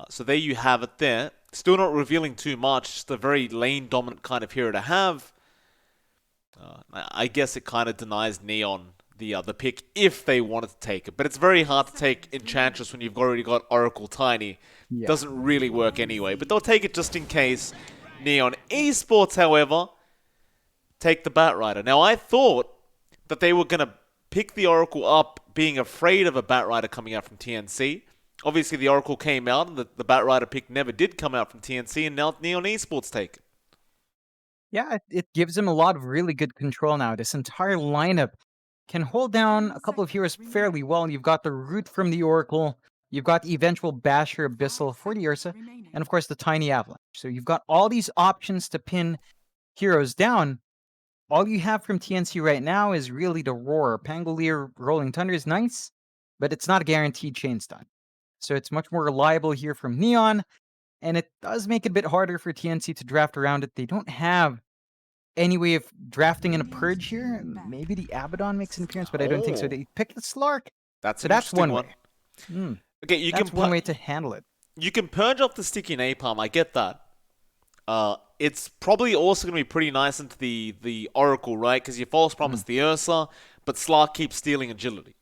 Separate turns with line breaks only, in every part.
So there you have it there. Still not revealing too much, just a very lane dominant kind of hero to have. I guess it kind of denies Neon the pick if they wanted to take it. But it's very hard to take Enchantress when you've already got Oracle Tiny.
Yeah.
Doesn't really work anyway. But they'll take it just in case. Neon Esports, however, take the Batrider. Now, I thought that they were going to pick the Oracle up being afraid of a Batrider coming out from TNC. Obviously, the Oracle came out, and the Batrider pick never did come out from TNC, and now Neon Esports take it.
Yeah, it gives him a lot of really good control now. This entire lineup can hold down a couple of heroes fairly well. You've got the Root from the Oracle, you've got the eventual Basher Abyssal for the Ursa, and of course the Tiny Avalanche. So you've got all these options to pin heroes down. All you have from TNC right now is really the Roar. Pangolier Rolling Thunder is nice, but it's not a guaranteed chain stun. So it's much more reliable here from Neon, and it does make it a bit harder for TNC to draft around it. They don't have any way of drafting in a Purge here. Maybe the Abaddon makes an appearance, but I don't think so.
Oh,
They pick the Slark,
that's
so
an
that's
interesting
one
one.
way. Hmm.
Okay, you
That's
can
one way to handle it.
you can purge off the sticky napalm. I get that. It's probably also going to be pretty nice into the Oracle, right? Because you false promise the Ursa, but Slark keeps stealing agility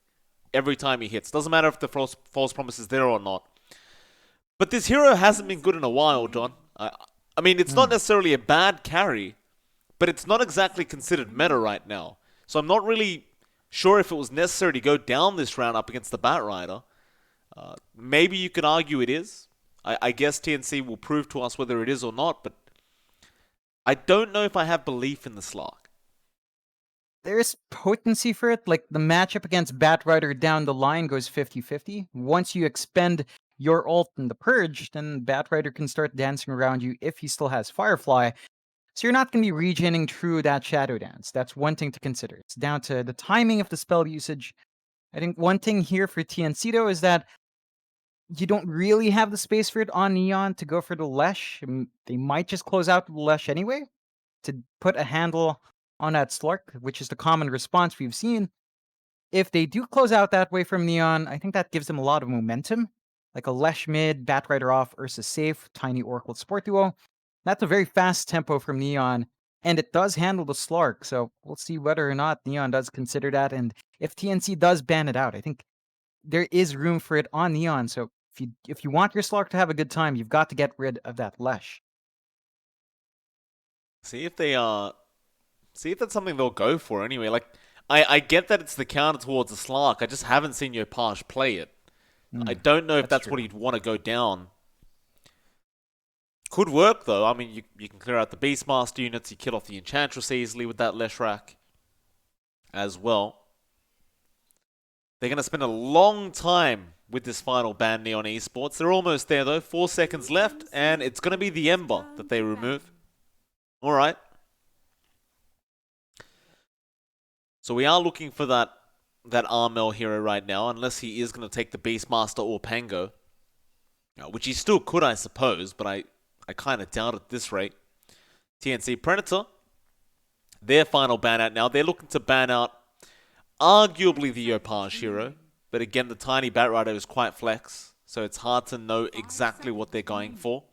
every time he hits. Doesn't matter if the false promise is there or not. But this hero hasn't been good in a while, John. I mean, it's not necessarily a bad carry, but it's not exactly considered meta right now. So I'm not really sure if it was necessary to go down this round up against the Batrider. Maybe you could argue it is. I guess TNC will prove to us whether it is or not, but I don't know if I have belief in the Slark.
There's potency for it. Like the matchup against Batrider down the line goes 50-50. Once you expend your ult in the Purge, then Batrider can start dancing around you if he still has Firefly. So you're not going to be regening through that Shadow Dance. That's one thing to consider. It's down to the timing of the spell usage. I think one thing here for TNC though is that you don't really have the space for it on Neon to go for the Lesh. They might just close out the Lesh anyway to put a handle on that Slark, which is the common response we've seen. If they do close out that way from Neon, I think that gives them a lot of momentum. Like a Lesh mid, Batrider off, Ursa safe, Tiny Oracle support duo. That's a very fast tempo from Neon, and it does handle the Slark, so we'll see whether or not Neon does consider that, and if TNC does ban it out. I think there is room for it on Neon, so if you want your Slark to have a good time, you've got to get rid of that Lesh.
See if they see if that's something they'll go for anyway. Like I get that it's the counter towards the Slark. I just haven't seen Yopaj play it. I don't know if
That's
that's
true.
what he'd want to go down. Could work though. I mean, you can clear out the Beastmaster units. You kill off the Enchantress easily with that Leshrac as well. They're going to spend a long time with this final ban, Neon Esports. They're almost there though. 4 seconds left, and it's going to be the Ember that they remove. All right. So we are looking for that Armel hero right now, unless he is going to take the Beastmaster or Pango. Which he still could, I suppose, but I kind of doubt at this rate. TNC Predator, their final ban out now. They're looking to ban out arguably the Yopaj hero, but again, the Tiny Batrider is quite flex, so it's hard to know exactly what they're going for.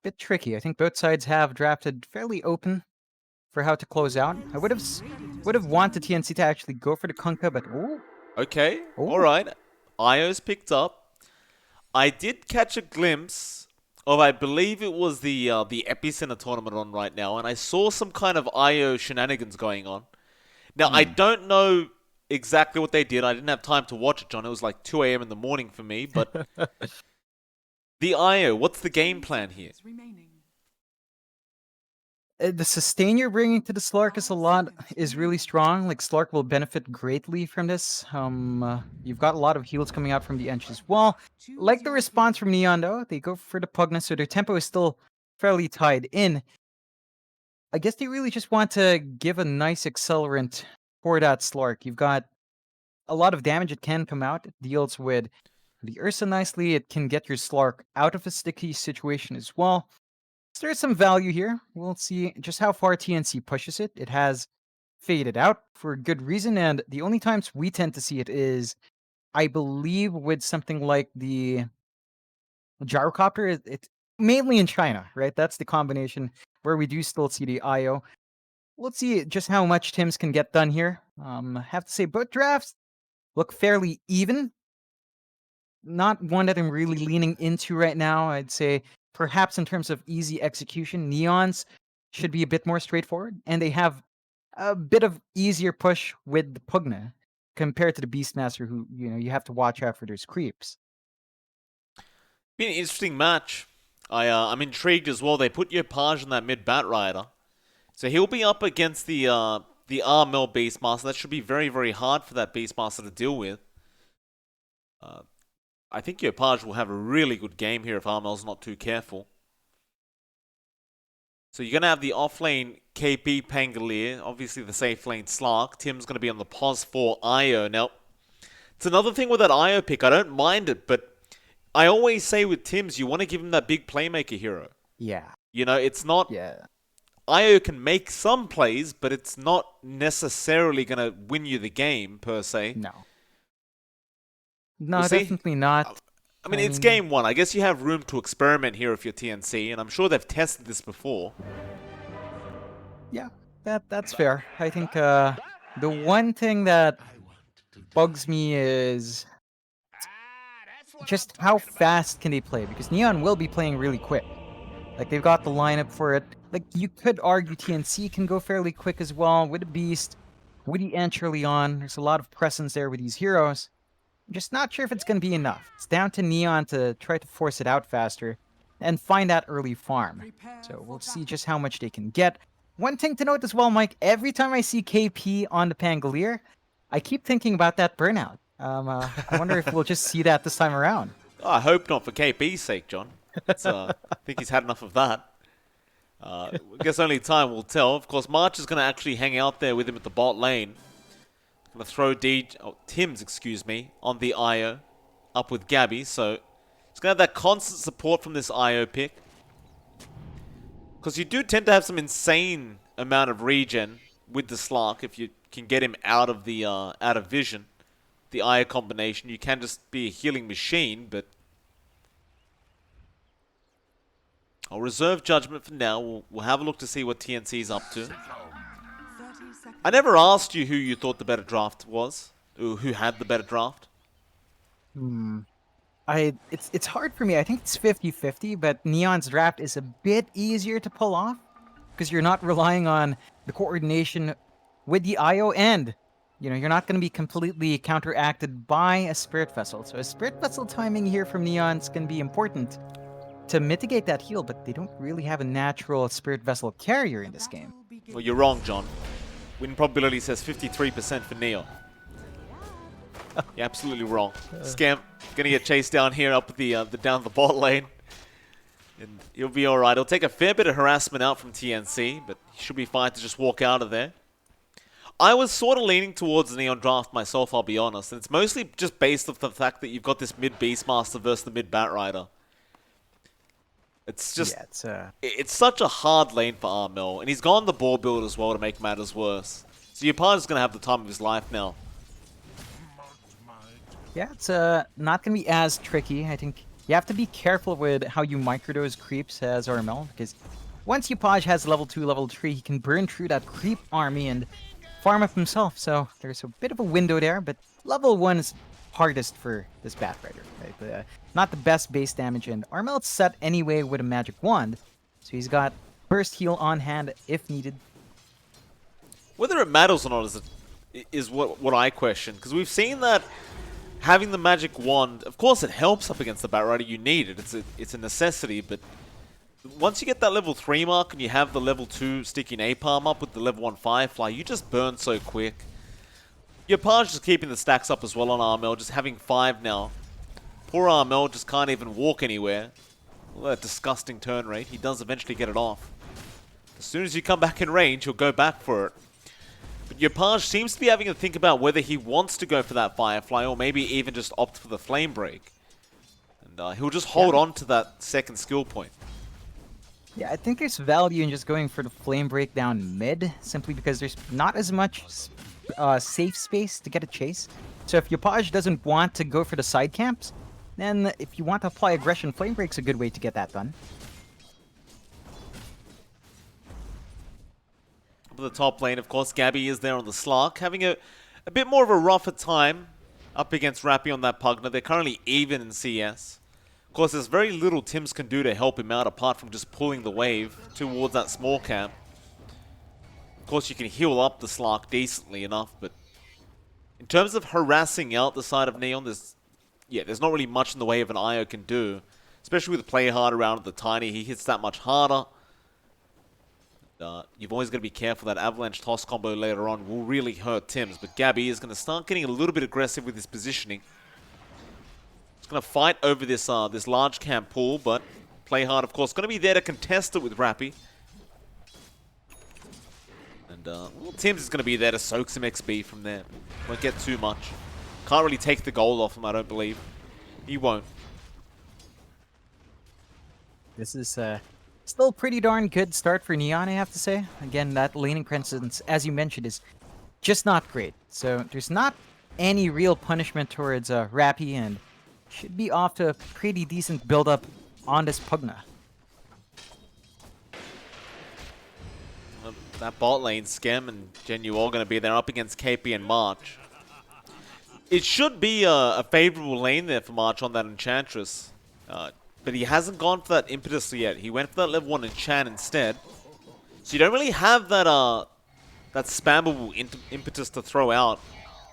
Bit tricky. I think both sides have drafted fairly open for how to close out. I would have wanted TNC to actually go for the Kunkka, but
Okay,
oh,
alright. Io's picked up. I did catch a glimpse of, I believe it was the Epicenter tournament on right now, and I saw some kind of Io shenanigans going on. Now, I don't know exactly what they did. I didn't have time to watch it, John. It was like 2 a.m. in the morning for me, but the Io, what's the game plan here?
The sustain you're bringing to the Slark is really strong. Like Slark will benefit greatly from this. You've got a lot of heals coming out from the Ench as well. Like the response from Neon though, they go for the Pugnus, so their tempo is still fairly tied in. I guess they really just want to give a nice accelerant for that Slark. You've got a lot of damage it can come out. It deals with the Ursa nicely. It can get your Slark out of a sticky situation as well. So there's some value here. We'll see just how far TNC pushes it. It has faded out for good reason, and the only times we tend to see it is I believe with something like the gyrocopter, it's mainly in China, right? That's the combination where we do still see the IO. Let's see just how much Tim's can get done here. I have to say both drafts look fairly even. Not one that I'm really leaning into right now. I'd say perhaps in terms of easy execution, Neons should be a bit more straightforward, and they have a bit of easier push with the Pugna compared to the Beastmaster, who you have to watch out for those creeps.
Been an interesting match. I'm intrigued as well. They put Yopaj in that mid Bat Rider, so he'll be up against the RML Beastmaster. That should be very, very hard for that Beastmaster to deal with. I think Yopaj will have a really good game here if RML's not too careful. So you're going to have the off-lane KP Pangolier, obviously the safe lane Slark. Tim's going to be on the pos for IO. Now, it's another thing with that IO pick. I don't mind it, but I always say with Tim's, you want to give him that big playmaker hero.
Yeah.
It's not...
Yeah.
IO can make some plays, but it's not necessarily going to win you the game, per se.
No. No,
We'll see.
definitely not.
I mean, it's game one. I guess you have room to experiment here if you're TNC, and I'm sure they've tested this before.
Yeah, that's fair. I think the one thing that bugs me is just how fast can they play, because Neon will be playing really quick. Like, they've got the lineup for it. Like, you could argue TNC can go fairly quick as well with the Beast, with the Ant early on. There's a lot of presence there with these heroes. I'm just not sure if it's going to be enough. It's down to Neon to try to force it out faster and find that early farm. So we'll see just how much they can get. One thing to note as well, Mike, every time I see KP on the Pangolier, I keep thinking about that burnout. I wonder if we'll just see that this time around.
Oh, I hope not for KP's sake, John. I think he's had enough of that. I guess only time will tell. Of course, March is going to actually hang out there with him at the bot lane. Going to throw Tim's, on the IO up with Gabby. So he's going to have that constant support from this IO pick. Because you do tend to have some insane amount of regen with the Slark if you can get him out of the out of vision. The IO combination, you can just be a healing machine, but I'll reserve judgment for now. We'll have a look to see what TNC's up to. I never asked you who you thought the better draft was, or who had the better draft.
It's hard for me. I think it's 50-50, but Neon's draft is a bit easier to pull off because you're not relying on the coordination with the IO, and you're not going to be completely counteracted by a Spirit Vessel. So a Spirit Vessel timing here from Neon's going to be important to mitigate that heal, but they don't really have a natural Spirit Vessel carrier in this game.
Well, you're wrong, John. Win probability says 53% for Neon. You're absolutely wrong. Scamp gonna get chased down here up the down the bot lane, and he'll be all right. He'll take a fair bit of harassment out from TNC, but he should be fine to just walk out of there. I was sort of leaning towards the Neon draft myself, I'll be honest, and it's mostly just based off the fact that you've got this mid Beastmaster versus the mid Bat Rider. It's just, it's such a hard lane for RML, and he's gone the ball build as well to make matters worse. So your partner's going to have the time of his life now.
Yeah, it's not going to be as tricky. I think you have to be careful with how you microdose creeps as RML, because once Yopaj has level 2, level 3, he can burn through that creep army and farm up himself. So there's a bit of a window there, but level 1 is hardest for this Bat Rider, right? Not the best base damage, and Armel's set anyway with a magic wand, so he's got burst heal on hand if needed.
Whether it matters or not is what I question, because we've seen that having the magic wand, of course it helps up against the Bat Rider, you need it, it's a necessity, but once you get that level 3 mark and you have the level 2 sticky napalm up with the level 1 Firefly, you just burn so quick. Yopaj just keeping the stacks up as well on RML, just having 5 now. Poor RML just can't even walk anywhere. Well, that disgusting turn rate. He does eventually get it off. As soon as you come back in range, he'll go back for it. But Yopaj seems to be having to think about whether he wants to go for that Firefly or maybe even just opt for the Flame Break. And he'll just hold on to that second skill point.
Yeah, I think there's value in just going for the Flame Break down mid, simply because there's not as much safe space to get a chase. So if Yopaj doesn't want to go for the side camps, then if you want to apply aggression, Flame Break's a good way to get that done.
Up the top lane, of course, Gabby is there on the Slark, having a bit more of a rougher time up against Rappy on that Pugna. They're currently even in CS. Of course, there's very little Tims can do to help him out apart from just pulling the wave towards that small camp. Of course, you can heal up the Slark decently enough, but in terms of harassing out the side of Neon, there's not really much in the way of an IO can do. Especially with play hard around the Tiny, he hits that much harder. You've always got to be careful. That avalanche toss combo later on will really hurt Tims, but Gabby is going to start getting a little bit aggressive with his positioning. He's going to fight over this this large camp pool, but play hard, of course, going to be there to contest it with Rappy. And well, Tims is going to be there to soak some XP from there. Won't get too much. Can't really take the gold off him, I don't believe. He won't.
This is still a pretty darn good start for Neon, I have to say. Again, that laning presence, as you mentioned, is just not great. So there's not any real punishment towards Rappy, and should be off to a pretty decent build-up on this Pugna.
That bot lane, Skem and Genu all going to be there up against KP and March. It should be a favorable lane there for March on that Enchantress. But he hasn't gone for that impetus yet. He went for that level 1 enchant instead. So you don't really have that that spammable impetus to throw out.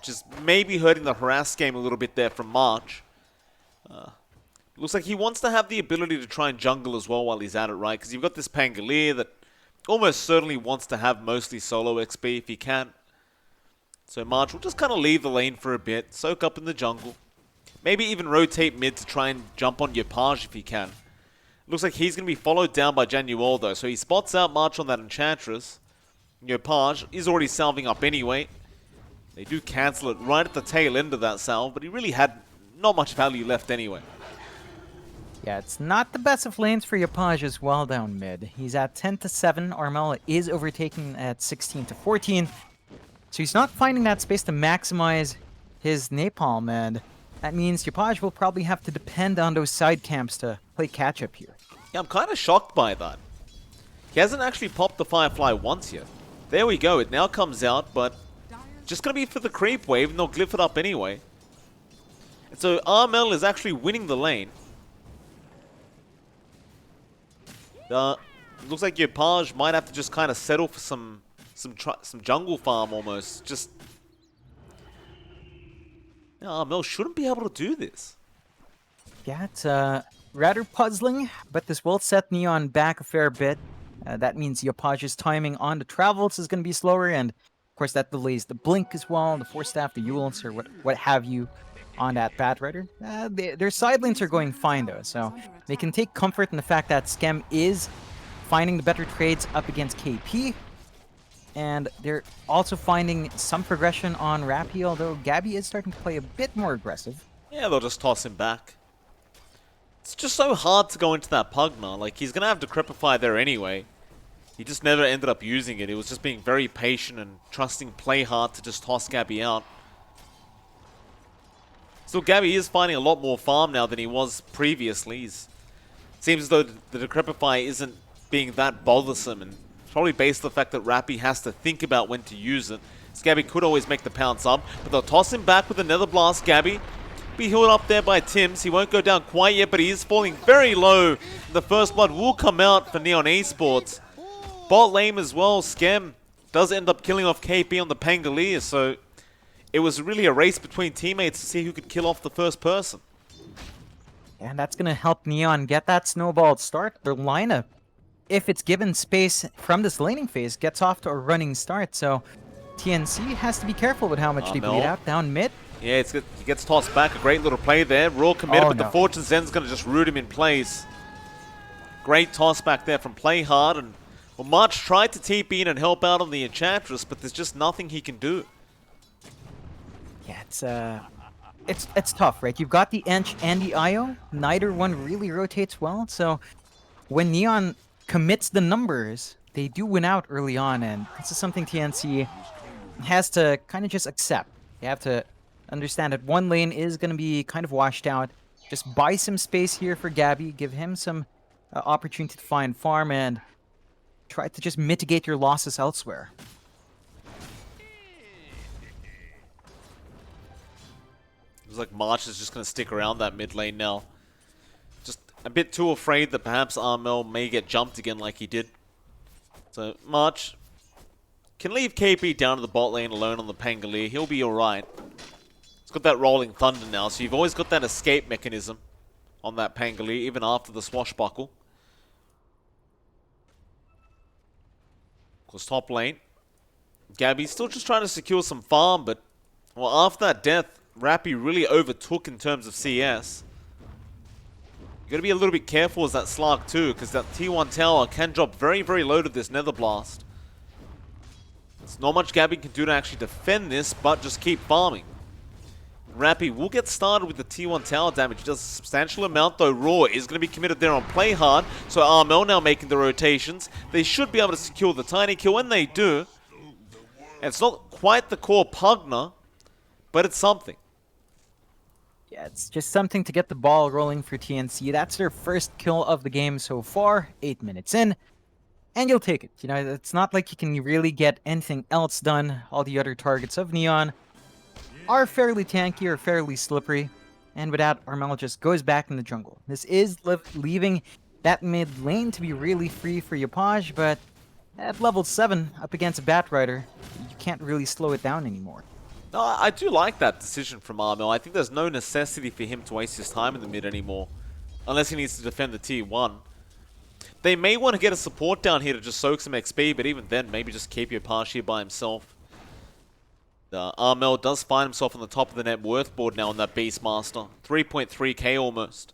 Just maybe hurting the harass game a little bit there from March. Looks like he wants to have the ability to try and jungle as well while he's at it, right? Because you've got this Pangolier that almost certainly wants to have mostly solo XP if he can. So March will just kind of leave the lane for a bit, soak up in the jungle. Maybe even rotate mid to try and jump on Yopaj if he can. Looks like he's going to be followed down by Januol though, so he spots out March on that Enchantress. Yopaj is already salving up anyway. They do cancel it right at the tail end of that salve, but he really had not much value left anyway.
Yeah, it's not the best of lanes for Yopaj as well down mid. He's at 10-7. Armel is overtaken at 16-14. So he's not finding that space to maximize his napalm, and that means Yopaj will probably have to depend on those side camps to play catch-up here.
Yeah, I'm kind of shocked by that. He hasn't actually popped the Firefly once yet. There we go, it now comes out, but just going to be for the creep wave, and they'll glyph it up anyway. And so Armel is actually winning the lane. Looks like Yopaj might have to just kind of settle for some jungle farm almost. Just Armel shouldn't be able to do this.
Yeah, it's rather puzzling, but this will set Neon back a fair bit. That means Yopaj's timing on the travels is going to be slower, and of course that delays the blink as well, the Force Staff, the Eulance, or what have you on that Batrider. Their side lanes are going fine though, so they can take comfort in the fact that Skem is finding the better trades up against KP. And they're also finding some progression on Rappy, although Gabby is starting to play a bit more aggressive.
Yeah, they'll just toss him back. It's just so hard to go into that Pugna. Like, he's going to have Decrepify there anyway. He just never ended up using it. He was just being very patient and trusting play hard to just toss Gabby out. Still, Gabby is finding a lot more farm now than he was previously. It seems as though the Decrepify isn't being that bothersome, and probably based on the fact that Rappy has to think about when to use it. Gabby could always make the pounce up, but they'll toss him back with another blast. Gabby be healed up there by Tims. He won't go down quite yet, but he is falling very low. The first blood will come out for Neon Esports. Bot lane as well. Skem does end up killing off KP on the Pangolier, so it was really a race between teammates to see who could kill off the first person.
And that's going to help Neon get that snowballed start. Their lineup, if it's given space from this laning phase, gets off to a running start. So TNC has to be careful with how much they bleed out down mid.
Yeah, it's good. He gets tossed back. A great little play there. Raw committed, but the Fortune Zen's going to just root him in place. Great toss back there from Play Hard. And well, March tried to TP in and help out on the Enchantress, but there's just nothing he can do.
Yeah, it's tough, right? You've got the Ench and the IO. Neither one really rotates well. So when Neon commits the numbers, they do win out early on, and this is something TNC has to kind of just accept. You have to understand that one lane is going to be kind of washed out. Just buy some space here for Gabby, give him some opportunity to find farm, and try to just mitigate your losses elsewhere.
Looks like March is just going to stick around that mid lane now. Just a bit too afraid that perhaps Armel may get jumped again like he did. So March can leave KP down to the bot lane alone on the Pangolier. He'll be alright. He's got that Rolling Thunder now, so you've always got that escape mechanism on that Pangolier, even after the swashbuckle. Of course, top lane. Gabby's still just trying to secure some farm, but well, after that death, Rappy really overtook in terms of CS. You gotta be a little bit careful as that Slark too, because that T1 tower can drop very, very low to this Nether Blast. There's not much Gabby can do to actually defend this, but just keep farming. Rappy will get started with the T1 tower damage. He does a substantial amount, though Raw is going to be committed there on play hard. So Armel now making the rotations. They should be able to secure the tiny kill, and they do. And it's not quite the core Pugner, but it's something.
Yeah, it's just something to get the ball rolling for TNC. That's their first kill of the game so far, 8 minutes in. And you'll take it. You know, it's not like you can really get anything else done. All the other targets of Neon are fairly tanky or fairly slippery. And with that, Armel just goes back in the jungle. This is leaving that mid lane to be really free for Yopaj, but at level 7, up against a Batrider, you can't really slow it down anymore.
No, I do like that decision from Armel. I think there's no necessity for him to waste his time in the mid anymore. Unless he needs to defend the T1. They may want to get a support down here to just soak some XP, but even then, maybe just keep Yopaj here by himself. Armel does find himself on the top of the net worth board now on that Beastmaster. 3.3k almost.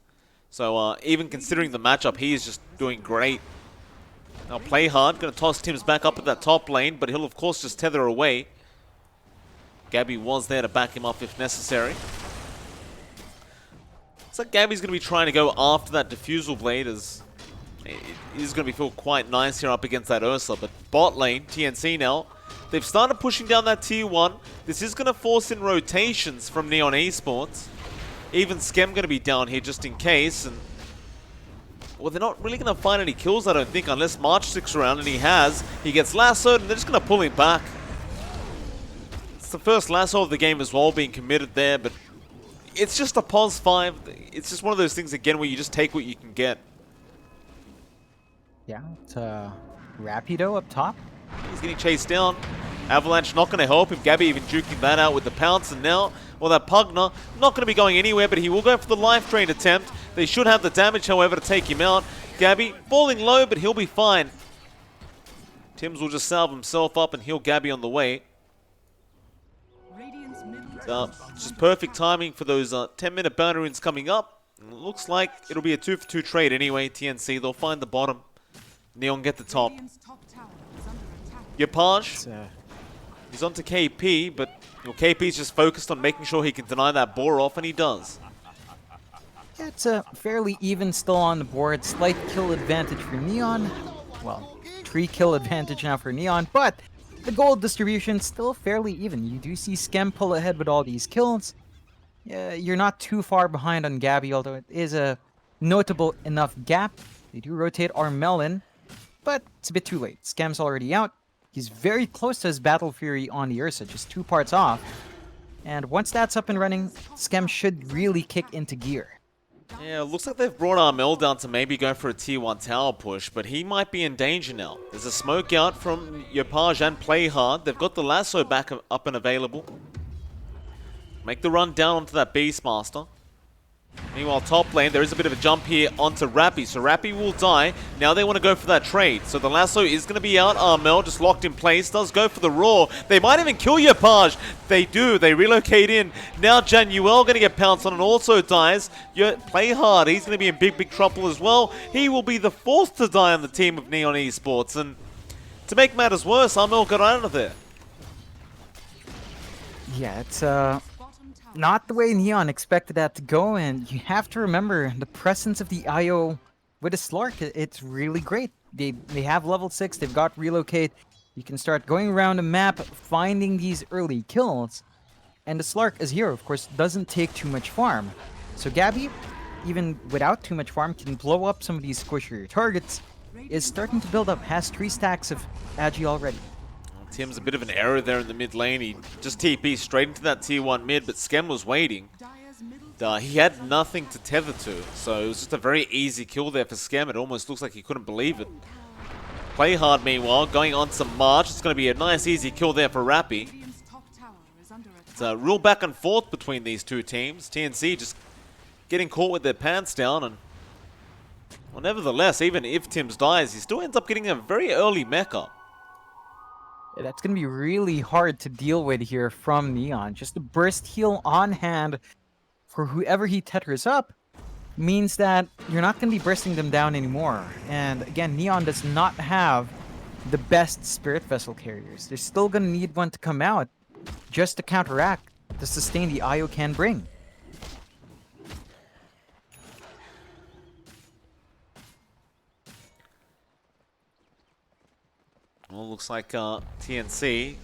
So even considering the matchup, he is just doing great. Now play hard, going to toss Tims back up at that top lane, but he'll of course just tether away. Gabby was there to back him up if necessary. Looks like Gabby's going to be trying to go after that Diffusal Blade, as it is going to be feel quite nice here up against that Ursa. But bot lane, TNC now, they've started pushing down that T1. This is going to force in rotations from Neon Esports. Even Skem going to be down here just in case. And well, they're not really going to find any kills, I don't think, unless March sticks around, and he has. He gets lassoed, and they're just going to pull him back. It's the first lasso of the game as well, being committed there, but it's just a pos 5. It's just one of those things, again, where you just take what you can get.
Yeah, it's Rapido up top.
He's getting chased down. Avalanche not going to help him. Gabby even juking that out with the pounce, and now, well, that Pugner not going to be going anywhere, but he will go for the life drain attempt. They should have the damage, however, to take him out. Gabby falling low, but he'll be fine. Tims will just salve himself up and heal Gabby on the way. Just perfect timing for those 10-minute bounty runes coming up. Looks like it'll be a 2-for-2 trade anyway. TNC, they'll find the bottom. Neon get the top. Yopaj, he's onto KP, but KP's just focused on making sure he can deny that boar off, and he does.
Yeah, it's fairly even still on the board. Slight kill advantage for Neon. Well, 3 kill advantage now for Neon, but the gold distribution still fairly even. You do see Skem pull ahead with all these kills. You're not too far behind on Gabby, although it is a notable enough gap. They do rotate Armel in, but it's a bit too late. Skem's already out. He's very close to his Battle Fury on the Ursa, just 2 parts off. And once that's up and running, Skem should really kick into gear.
Yeah, looks like they've brought Armel down to maybe go for a T1 tower push, but he might be in danger now. There's a smoke out from Yopaj and Play Hard. They've got the lasso back up and available. Make the run down onto that Beastmaster. Meanwhile, top lane, there is a bit of a jump here onto Rappy, so Rappy will die. Now they want to go for that trade, so the lasso is going to be out. Armel just locked in place, does go for the roar. They might even kill Yopaj. They do, they relocate in. Now Januel going to get pounced on and also dies. Play Hard, he's going to be in big, big trouble as well. He will be the 4th to die on the team of Neon Esports, and to make matters worse, Armel got out of there.
Yeah, it's not the way Neon expected that to go, and you have to remember the presence of the IO with a Slark. It's really great. They have level 6, they've got relocate. You can start going around the map, finding these early kills. And the Slark as hero, of course, doesn't take too much farm. So Gabby, even without too much farm, can blow up some of these squishier targets, is starting to build up, has 3 stacks of Agi already.
Tim's a bit of an error there in the mid lane. He just TP straight into that tier 1 mid, but Skem was waiting. He had nothing to tether to, so it was just a very easy kill there for Skem. It almost looks like he couldn't believe it. Play hard, meanwhile, going on to March. It's going to be a nice, easy kill there for Rappy. It's a real back and forth between these two teams. TNC just getting caught with their pants down, and well, nevertheless, even if Tims dies, he still ends up getting a very early mecha.
Yeah, that's going to be really hard to deal with here from Neon. Just a burst heal on hand for whoever he tethers up means that you're not going to be bursting them down anymore. And again, Neon does not have the best Spirit Vessel carriers. They're still going to need one to come out just to counteract the sustain the IO can bring.
Well, looks like TNC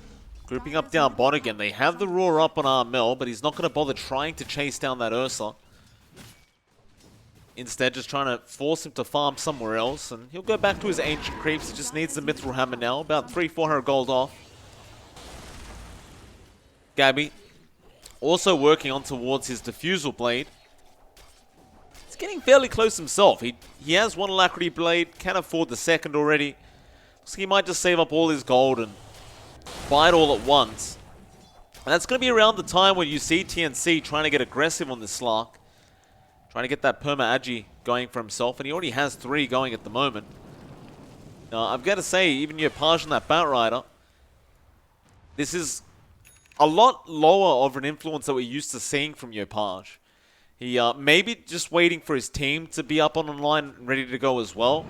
grouping up down bot again. They have the roar up on Armel, but he's not going to bother trying to chase down that Ursa. Instead, just trying to force him to farm somewhere else, and he'll go back to his ancient creeps. He just needs the Mithril Hammer now, about 300-400 gold off. Gabby also working on towards his Diffusal Blade. He's getting fairly close himself. He has one Alacrity Blade, can afford the second already. So he might just save up all his gold and buy it all at once. And that's going to be around the time when you see TNC trying to get aggressive on this Slark. Trying to get that Perma Agi going for himself, and he already has 3 going at the moment. Now, I've got to say, even Yopaj on that Batrider, this is a lot lower of an influence that we're used to seeing from Yopaj. He maybe just waiting for his team to be up on online and ready to go as well.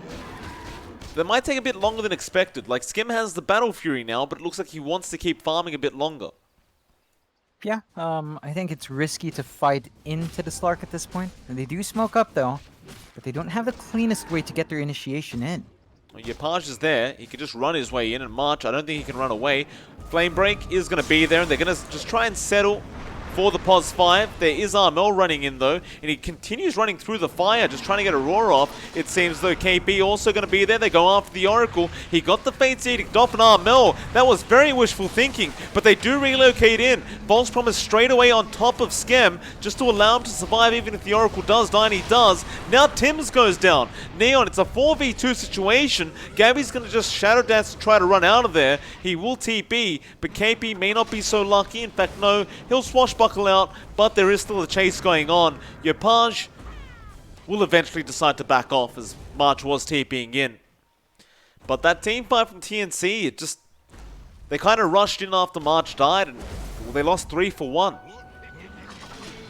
That might take a bit longer than expected. Like, Skim has the Battle Fury now, but it looks like he wants to keep farming a bit longer.
Yeah, I think it's risky to fight into the Slark at this point. And they do smoke up, though, but they don't have the cleanest way to get their initiation in.
Well, Yopaj is there. He can just run his way in and march. I don't think he can run away. Flame Break is going to be there, and they're going to just try and settle for the Pos 5. There is Armel running in, though, and he continues running through the fire, just trying to get a roar off. It seems, though, KP also going to be there. They go after the Oracle. He got the Fate's Edict off, and Armel, that was very wishful thinking, but they do relocate in. False Promise straight away on top of Skem, just to allow him to survive even if the Oracle does die, and he does. Now Tims goes down. Neon, it's a 4v2 situation. Gabby's going to just Shadow Dance to try to run out of there. He will TP, but KP may not be so lucky. In fact, no, he'll swashbuckle out, but there is still a chase going on. Yopaj will eventually decide to back off as March was TPing in. But that team fight from TNC, they kind of rushed in after March died, and they lost 3 for 1.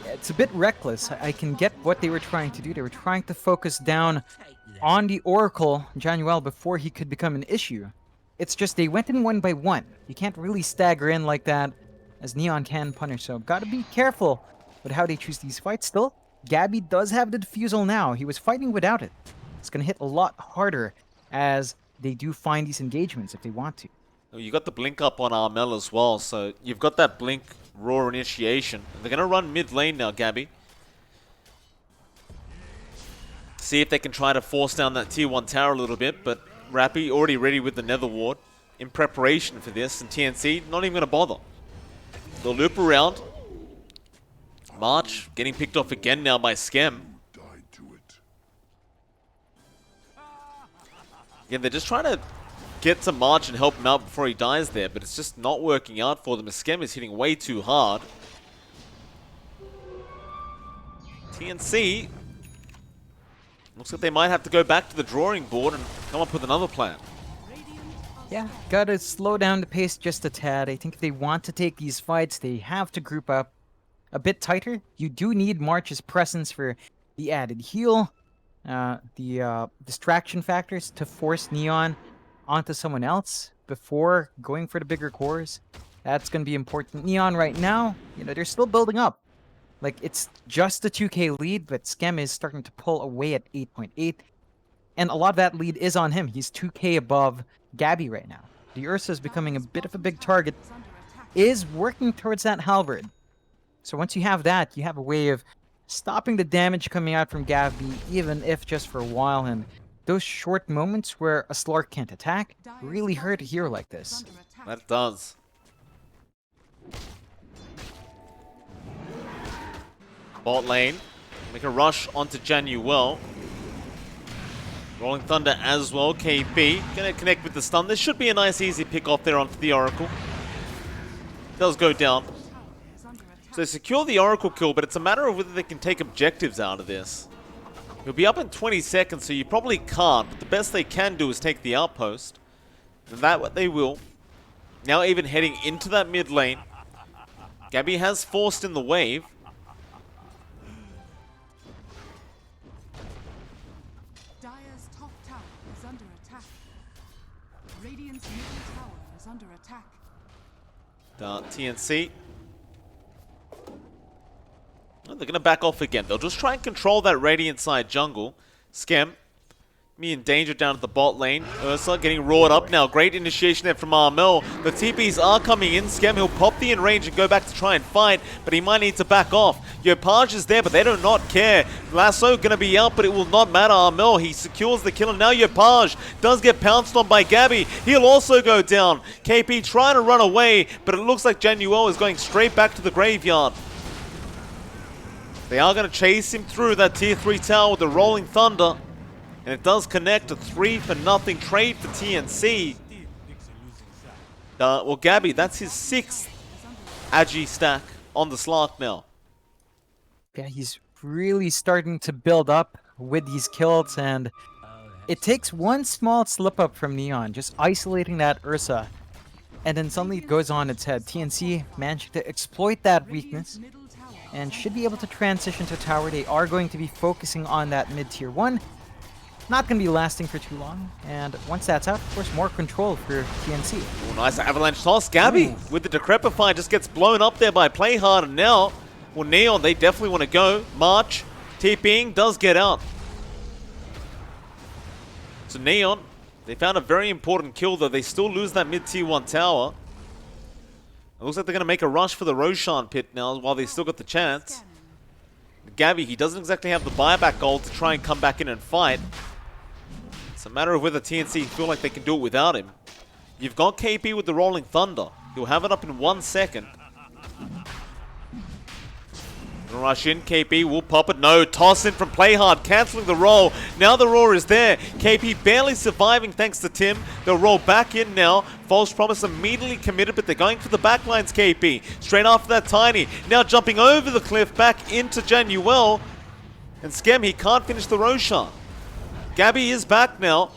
It's a bit reckless. I can get what they were trying to do. They were trying to focus down on the Oracle, Januel, before he could become an issue. It's just they went in 1 by 1. You can't really stagger in like that, as Neon can punish, so gotta be careful with how they choose these fights. Still, Gabby does have the Diffusal now. He was fighting without it. It's gonna hit a lot harder as they do find these engagements if they want to.
You got the blink up on Armel as well, so you've got that blink roar initiation. They're gonna run mid lane now, Gabby. See if they can try to force down that tier 1 tower a little bit, but Rappy already ready with the Nether Ward in preparation for this, and TNC not even gonna bother. They'll loop around. March getting picked off again now by Skem. Yeah, they're just trying to get to March and help him out before he dies there, but it's just not working out for them as Skem is hitting way too hard. TNC looks like they might have to go back to the drawing board and come up with another plan.
Yeah, gotta slow down the pace just a tad. I think if they want to take these fights, they have to group up a bit tighter. You do need March's presence for the added heal, the distraction factors to force Neon onto someone else before going for the bigger cores. That's gonna be important. Neon right now, they're still building up. Like, it's just a 2k lead, but Skem is starting to pull away at 8.8. And a lot of that lead is on him. He's 2k above Gabby right now. the Ursa is becoming a bit of a big target, is working towards that halberd. So once you have that, you have a way of stopping the damage coming out from Gavi, even if just for a while, and those short moments where a Slark can't attack really hurt a hero like this.
That does. Bot lane. Make a rush onto Januel. Rolling Thunder as well. KB gonna connect with the stun. This should be a nice easy pick off there onto the Oracle. Does go down. So they secure the Oracle kill, but it's a matter of whether they can take objectives out of this. He'll be up in 20 seconds, so you probably can't, but the best they can do is take the outpost. And that what they will. Now even heading into that mid lane. Gabby has forced in the wave.
Dire's top tower is under attack. Radiant's middle tower is under attack.
TNC. Oh, they're going to back off again. They'll just try and control that Radiant side jungle. Skem. Me in danger down at the bot lane. Ursa getting roared up now. Great initiation there from Armel. The TPs are coming in. Skem, he'll pop the in range and go back to try and fight, but he might need to back off. Yopaj is there, but they do not care. Lasso gonna be out, but it will not matter. Armel, he secures the kill, and now Yopaj does get pounced on by Gabby. He'll also go down. KP trying to run away, but it looks like Januel is going straight back to the graveyard. They are going to chase him through that tier 3 tower with the Rolling Thunder. And it does connect a 3-for-0 trade for TNC. Well, Gabby, that's his 6th Agi stack on the Slark now.
Yeah, he's really starting to build up with these kills, and it takes one small slip up from Neon, just isolating that Ursa. And then suddenly it goes on its head. TNC managed to exploit that weakness and should be able to transition to tower. They are going to be focusing on that mid-tier 1. Not going to be lasting for too long, and once that's out, of course, more control for TNC.
Ooh, nice avalanche toss. Gabby with the Decrepify just gets blown up there by Playhard, and now, well, Neon, they definitely want to go. March, TPing, does get out. So Neon, they found a very important kill, though. They still lose that mid-tier 1 tower. It looks like they're going to make a rush for the Roshan pit now while they still got the chance. Gabby, he doesn't exactly have the buyback goal to try and come back in and fight. It's a matter of whether TNC feel like they can do it without him. You've got KP with the Rolling Thunder. He'll have it up in 1 second. Rush in, KP will pop it. No, toss in from Playhard, cancelling the roll. Now the roar is there. KP barely surviving thanks to Tim. They'll roll back in now. False Promise immediately committed, but they're going for the backlines, KP. Straight after that, Tiny. Now jumping over the cliff back into Januel. And Skem, he can't finish the Roshan. Gabby is back now.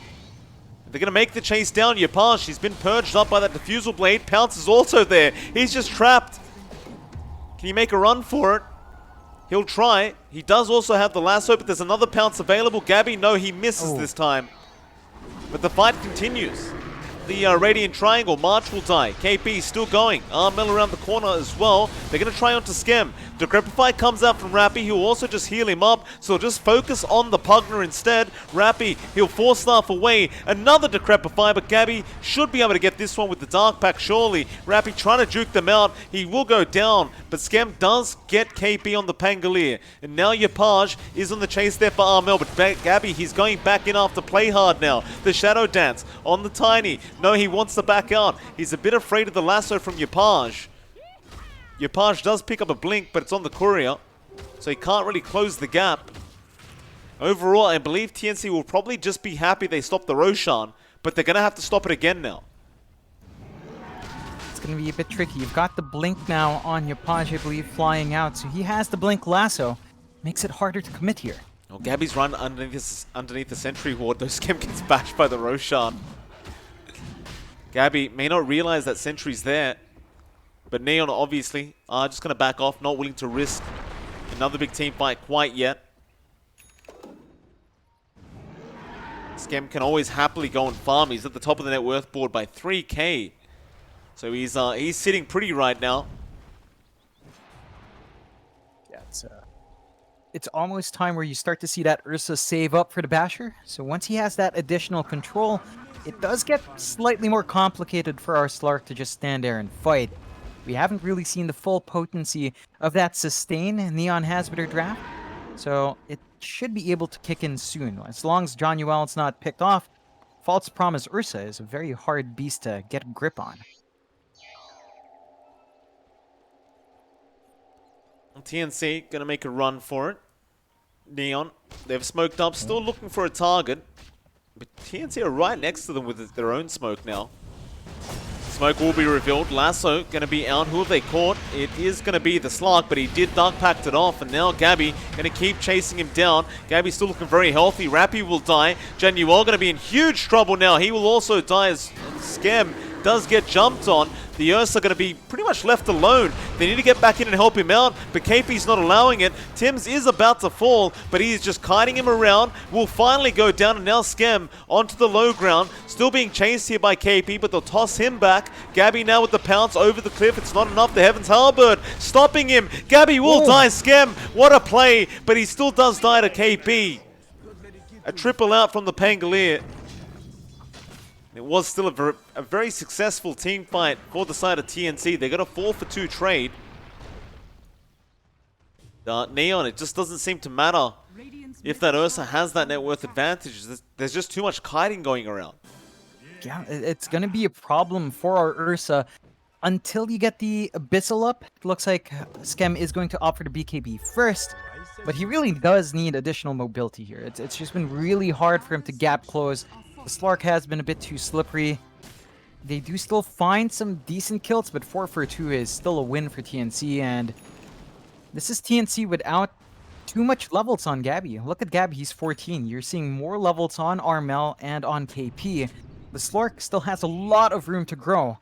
They're going to make the chase down. Yopaj, he's been purged up by that Diffusal Blade. Pounce is also there. He's just trapped. Can he make a run for it? He'll try. He does also have the lasso, but there's another pounce available. Gabby, no, he misses this time. But the fight continues. The Radiant Triangle, March will die. KP still going. Armel around the corner as well. They're going to try onto Skem. Decrepify comes out from Rappy. He'll also just heal him up. So he'll just focus on the Pugner instead. Rappy, he'll force staff away. Another Decrepify, but Gabby should be able to get this one with the Dark Pack, surely. Rappy trying to juke them out. He will go down, but Skem does get KP on the Pangolier. And now Yopaj is on the chase there for Armel, but Gabby, he's going back in after Playhard now. The Shadow Dance on the Tiny. No, he wants to back out. He's a bit afraid of the lasso from Yopaj. Yopaj does pick up a blink, but it's on the courier, so he can't really close the gap. Overall, I believe TNC will probably just be happy they stopped the Roshan, but they're going to have to stop it again now.
It's going to be a bit tricky. You've got the blink now on Yopaj, I believe, flying out, so he has the blink lasso. Makes it harder to commit here.
Oh, Gabby's run underneath the Sentry Ward. Those Skem gets bashed by the Roshan. Gabby may not realize that Sentry's there, but Neon obviously are just going to back off, not willing to risk another big team fight quite yet. Skem can always happily go and farm. He's at the top of the net worth board by 3k. So he's sitting pretty right now.
Yeah, it's almost time where you start to see that Ursa save up for the Basher. So once he has that additional control, it does get slightly more complicated for our Slark to just stand there and fight. We haven't really seen the full potency of that sustain Neon has with her draft, so it should be able to kick in soon. As long as John Yuel's not picked off, False Promise Ursa is a very hard beast to get a grip on.
TNC gonna make a run for it. Neon, they've smoked up, still looking for a target. But TNC are right next to them with their own smoke now. Smoke will be revealed. Lasso going to be out. Who have they caught? It is going to be the Slark, but he did Dark Pact it off. And now Gabby going to keep chasing him down. Gabby's still looking very healthy. Rappy will die. Genuel going to be in huge trouble now. He will also die as Skem does get jumped on. The Ursa are going to be pretty much left alone. They need to get back in and help him out, but KP's not allowing it. Tim's is about to fall, but he's just kiting him around. Will finally go down, and now Skem onto the low ground. Still being chased here by KP, but they'll toss him back. Gabby now with the pounce over the cliff. It's not enough. The Heaven's Halberd stopping him. Gabby will die. Skem, what a play, but he still does die to KP. A triple out from the Pangolier. It was still a very successful team fight for the side of TNC. They got a 4-for-2 trade. Neon, it just doesn't seem to matter if that Ursa has that net worth advantage. There's just too much kiting going around.
Yeah, it's going to be a problem for our Ursa until you get the Abyssal up. It looks like Skem is going to opt for the BKB first, but he really does need additional mobility here. It's just been really hard for him to gap close. The Slark has been a bit too slippery. They do still find some decent kills, but 4-for-2 is still a win for TNC, and this is TNC without too much levels on Gabby. Look at Gabby, he's 14. You're seeing more levels on Armel and on KP. The Slark still has a lot of room to grow,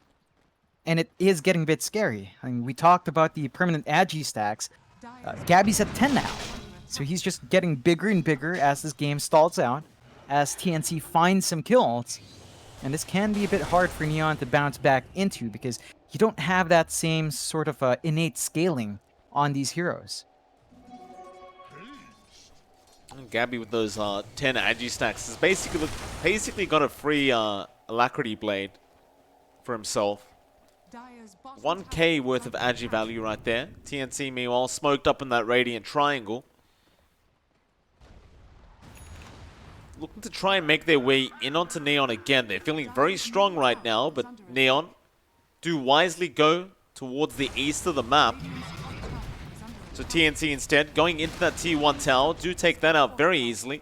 and it is getting a bit scary. I mean, we talked about the permanent Agi stacks. Gabby's at 10 now, so he's just getting bigger and bigger as this game stalls out, as TNC finds some kills. And this can be a bit hard for Neon to bounce back into because you don't have that same sort of innate scaling on these heroes.
Gabby with those 10 Agi stacks has basically got a free Alacrity Blade for himself. 1k worth of Agi value right there. TNC meanwhile smoked up in that Radiant Triangle. Looking to try and make their way in onto Neon again. They're feeling very strong right now, but Neon do wisely go towards the east of the map. So TNC instead going into that T1 tower. Do take that out very easily.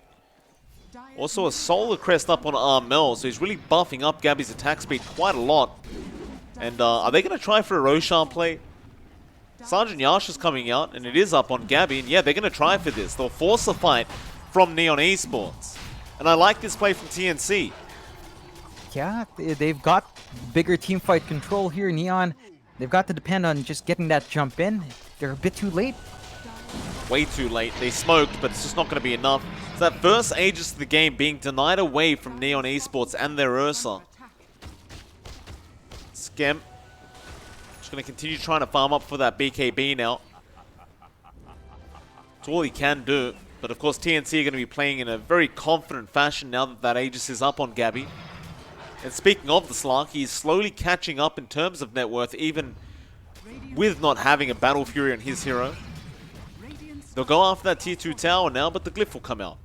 Also a Solar Crest up on Armel, so he's really buffing up Gabby's attack speed quite a lot. And are they going to try for a Roshan play? Sergeant Yasha's coming out, and it is up on Gabby. And yeah, they're going to try for this. They'll force a fight from Neon Esports. And I like this play from TNC.
Yeah, they've got bigger teamfight control here. Neon, they've got to depend on just getting that jump in. They're a bit too late.
Way too late. They smoked, but it's just not going to be enough. It's that first Aegis of the game being denied away from Neon Esports and their Ursa. Skem just going to continue trying to farm up for that BKB now. It's all he can do. But of course TNC are going to be playing in a very confident fashion now that that Aegis is up on Gabby. And speaking of the Slark, he's slowly catching up in terms of net worth, even with not having a Battle Fury on his hero. They'll go after that tier 2 tower now, but the Glyph will come out.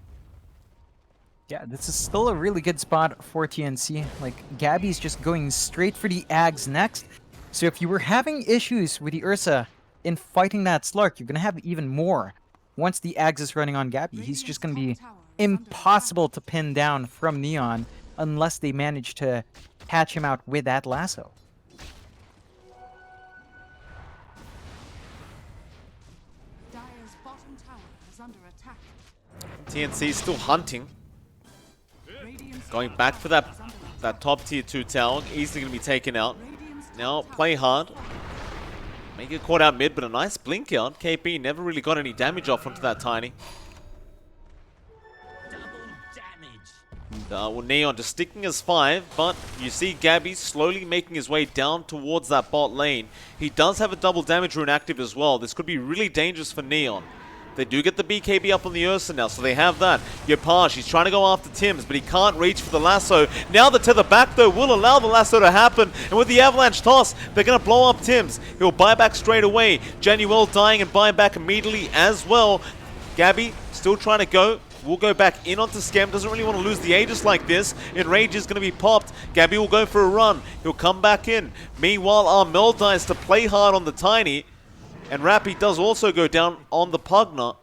Yeah, this is still a really good spot for TNC. Like, Gabby's just going straight for the Ags next. So if you were having issues with the Ursa in fighting that Slark, you're going to have even more. Once the Ags is running on Gabby, he's just going to be impossible to pin down from Neon unless they manage to catch him out with that lasso.
Dire's bottom tower is under attack.
TNC still hunting. Going back for that top tier 2 tower. Easily going to be taken out. Now play hard. May get caught out mid, but a nice blink out. KP never really got any damage off onto that Tiny. Well, Neon just sticking as 5, but you see Gabby slowly making his way down towards that bot lane. He does have a double damage rune active as well. This could be really dangerous for Neon. They do get the BKB up on the Ursa now, so they have that. Yopaj, he's trying to go after Tims, but he can't reach for the lasso. Now the tether back, though, will allow the lasso to happen. And with the avalanche toss, they're going to blow up Tims. He'll buy back straight away. Januel dying and buying back immediately as well. Gabby still trying to go. Will go back in onto Scam. Doesn't really want to lose the Aegis like this. Enrage is going to be popped. Gabby will go for a run. He'll come back in. Meanwhile, Armel dies to play hard on the Tiny. And Rappy does also go down on the Pugna.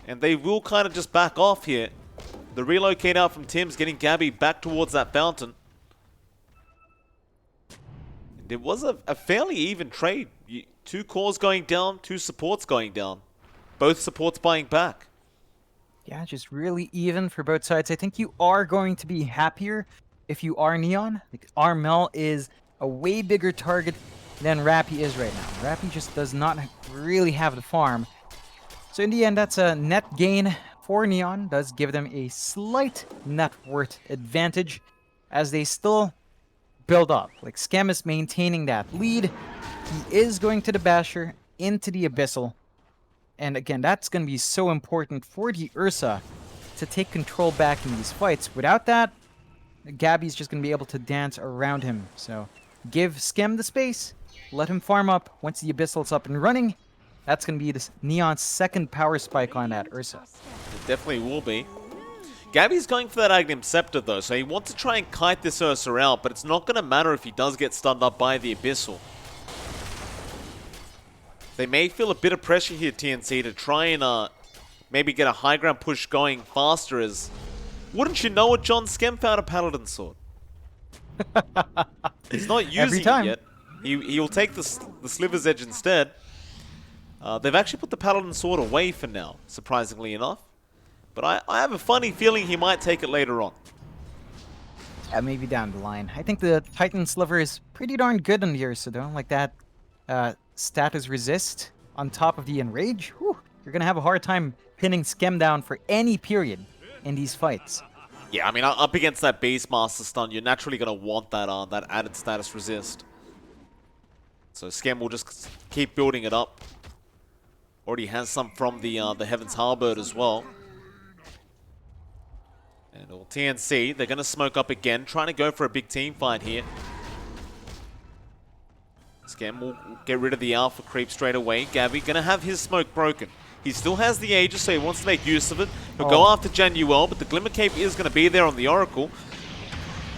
And they will kind of just back off here. The relocate out from Tim's getting Gabby back towards that fountain. And it was a fairly even trade. 2 cores going down, 2 supports going down. Both supports buying back.
Yeah, just really even for both sides. I think you are going to be happier if you are Neon. Like, Armel is a way bigger target than Rappy is right now. Rappy just does not really have the farm. So in the end, that's a net gain for Neon. Does give them a slight net worth advantage as they still build up. Like, Scam is maintaining that lead. He is going to the Basher, into the Abyssal. And again, that's going to be so important for the Ursa to take control back in these fights. Without that, Gabby's just going to be able to dance around him. So give Scam the space. Let him farm up. Once the Abyssal's up and running, that's going to be this Neon's second power spike on that Ursa.
It definitely will be. Gabby's going for that Aghanim Scepter though, so he wants to try and kite this Ursa out, but it's not going to matter if he does get stunned up by the Abyssal. They may feel a bit of pressure here, TNC, to try and maybe get a high ground push going faster as... Wouldn't you know it, John? Scam found a Paladin Sword. He's not using it yet. He'll take the Sliver's Edge instead. They've actually put the Paladin Sword away for now, surprisingly enough. But I have a funny feeling he might take it later on.
Yeah, maybe down the line. I think the Titan Sliver is pretty darn good on the Ursa, though. Like that status resist on top of the Enrage. Whew, you're going to have a hard time pinning Scam down for any period in these fights.
Yeah, I mean, up against that Beastmaster stun, you're naturally going to want that added status resist. So Scam will just keep building it up. Already has some from the Heaven's Harbor as well. And TNC, they're going to smoke up again, trying to go for a big team fight here. Scam will get rid of the alpha creep straight away. Gabby going to have his smoke broken. He still has the Aegis, so he wants to make use of it. He'll go after Januel, but the Glimmer Cape is going to be there on the Oracle.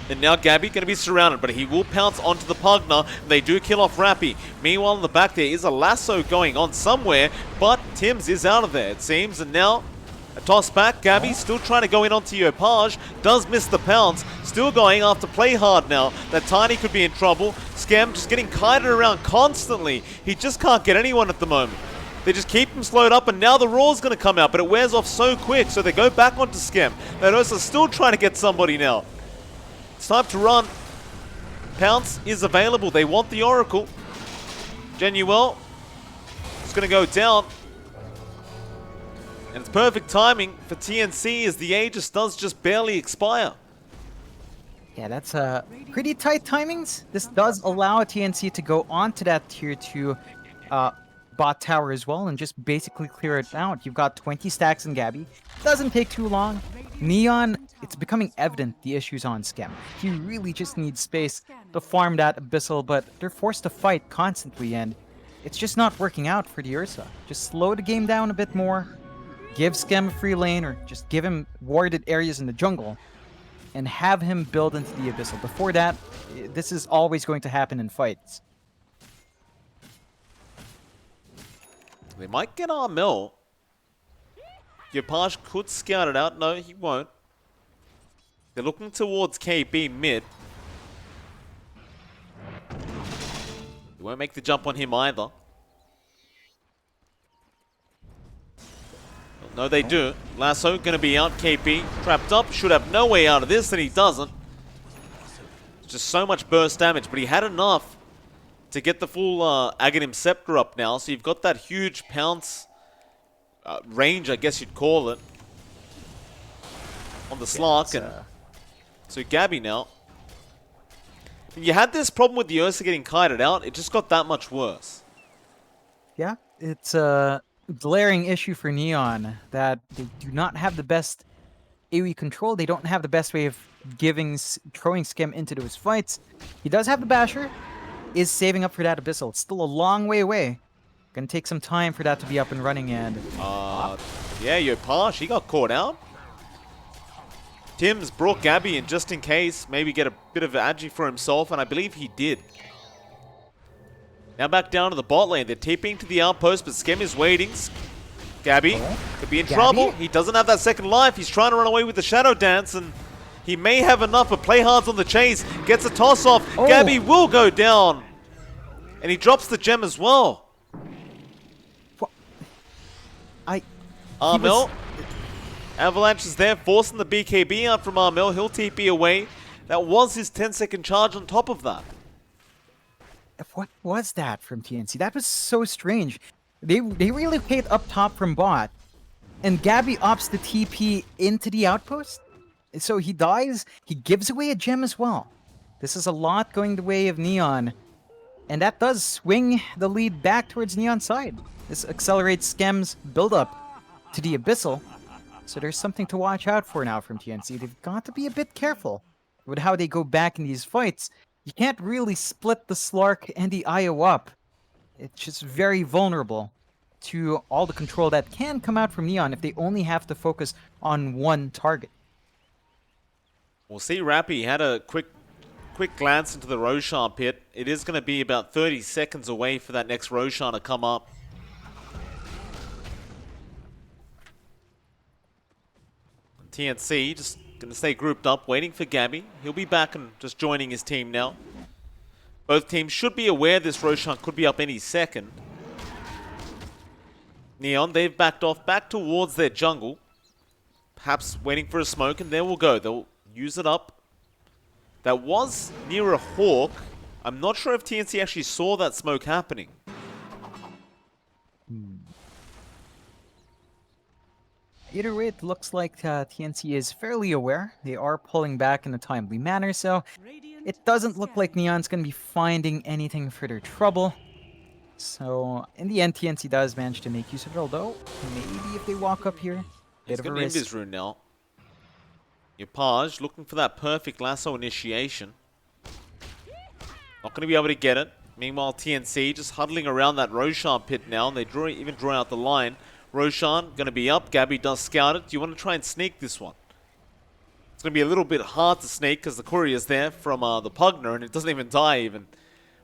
And now Gabby going to be surrounded, but he will pounce onto the Pugna. They do kill off Rappy. Meanwhile, in the back there is a lasso going on somewhere, but Tims is out of there, it seems. And now, a toss back. Gabby still trying to go in onto Yopaj. Does miss the pounce. Still going after play hard now. That Tiny could be in trouble. Scam just getting kited around constantly. He just can't get anyone at the moment. They just keep him slowed up, and now the Raw's going to come out, but it wears off so quick, so they go back onto Scam. That Ursa's still trying to get somebody now. It's time to run. Pounce is available. They want the Oracle. Genuel is going to go down. And it's perfect timing for TNC as the Aegis does just barely expire.
Yeah, that's pretty tight timings. This does allow TNC to go onto that tier 2 bot tower as well and just basically clear it out. You've got 20 stacks in Gabby. Doesn't take too long. Neon, it's becoming evident the issues on Scam. He really just needs space to farm that Abyssal, but they're forced to fight constantly, and it's just not working out for the Ursa. Just slow the game down a bit more, give Scam a free lane, or just give him warded areas in the jungle, and have him build into the Abyssal. Before that, this is always going to happen in fights.
They might get Armel. Yopaj could scout it out. No, he won't. They're looking towards KB mid. They won't make the jump on him either. No, they do. Lasso going to be out. KP trapped up. Should have no way out of this, and he doesn't. Just so much burst damage, but he had enough to get the full Aghanim Scepter up now. So you've got that huge pounce range, I guess you'd call it, on the Slark. And so Gabby now. You had this problem with the Ursa getting kited out. It just got that much worse.
Yeah, it's glaring issue for Neon that they do not have the best AoE control. They don't have the best way of throwing Skem into those fights. He does have the Basher, is saving up for that Abyssal. It's still a long way away. Gonna take some time for that to be up and running, and
yeah, Yopaj, he got caught out. Tim's brought Gabby in just in case, maybe get a bit of agi for himself, and I believe he did. Now back down to the bot lane. They're TPing to the outpost, but Skem is waiting. Gabby could be in trouble. He doesn't have that second life. He's trying to run away with the Shadow Dance, and he may have enough, but Playhard's on the chase. Gets a toss off.
Oh.
Gabby will go down. And he drops the gem as well. Armel. Avalanche is there, forcing the BKB out from Armel. He'll TP away. That was his 10-second charge on top of that.
What was that from TNC? That was so strange. They relocate up top from bot, and Gabby opts the TP into the outpost. So he dies. He gives away a gem as well. This is a lot going the way of Neon, and that does swing the lead back towards Neon's side. This accelerates Skem's build-up to the Abyssal. So there's something to watch out for now from TNC. They've got to be a bit careful with how they go back in these fights. You can't really split the Slark and the IO up. It's just very vulnerable to all the control that can come out from Neon if they only have to focus on one target.
We'll see. Rappy had a quick glance into the Roshan pit. It is going to be about 30 seconds away for that next Roshan to come up. TNC just going to stay grouped up, waiting for Gabby. He'll be back and just joining his team now. Both teams should be aware this Roshan could be up any second. Neon, they've backed off back towards their jungle. Perhaps waiting for a smoke, and there we'll go. They'll use it up. That was near a Hawk. I'm not sure if TNC actually saw that smoke happening.
Either way, it looks like TNC is fairly aware. They are pulling back in a timely manner, so it doesn't look like Neon's going to be finding anything for their trouble. So, in the end, TNC does manage to make use of it, although maybe if they walk up here,
He's got an Invis rune now. Yopaj looking for that perfect lasso initiation. Not going to be able to get it. Meanwhile, TNC just huddling around that Roshan pit now, and they even draw out the line. Roshan going to be up. Gabby does scout it. Do you want to try and sneak this one? It's going to be a little bit hard to sneak because the courier's there from the Pugner, and it doesn't even die even.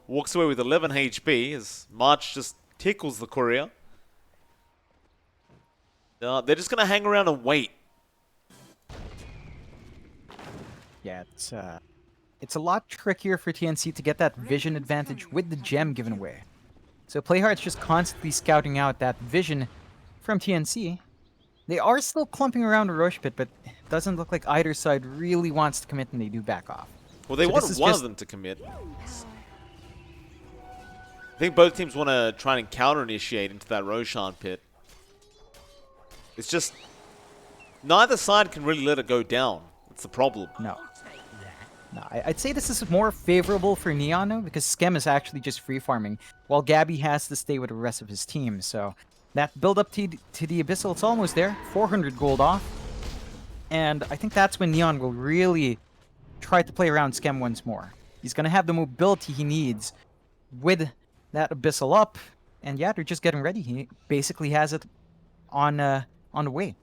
Walks away with 11 HP as March just tickles the courier. They're just going to hang around and wait.
Yeah, it's a lot trickier for TNC to get that vision advantage with the gem given away. So Playhard's just constantly scouting out that vision from TNC. They are still clumping around the Roche pit, but it doesn't look like either side really wants to commit, and they do back off.
Well, they want one of them to commit. I think both teams want to try and counter-initiate into that Roshan pit. It's just neither side can really let it go down. That's the problem.
No, I'd say this is more favorable for Neon though, because Skem is actually just free farming, while Gabby has to stay with the rest of his team. So that build up to the Abyssal, it's almost there. 400 gold off. And I think that's when Neon will really try to play around Skem once more. He's going to have the mobility he needs with that Abyssal up. And yeah, they're just getting ready. He basically has it on the way.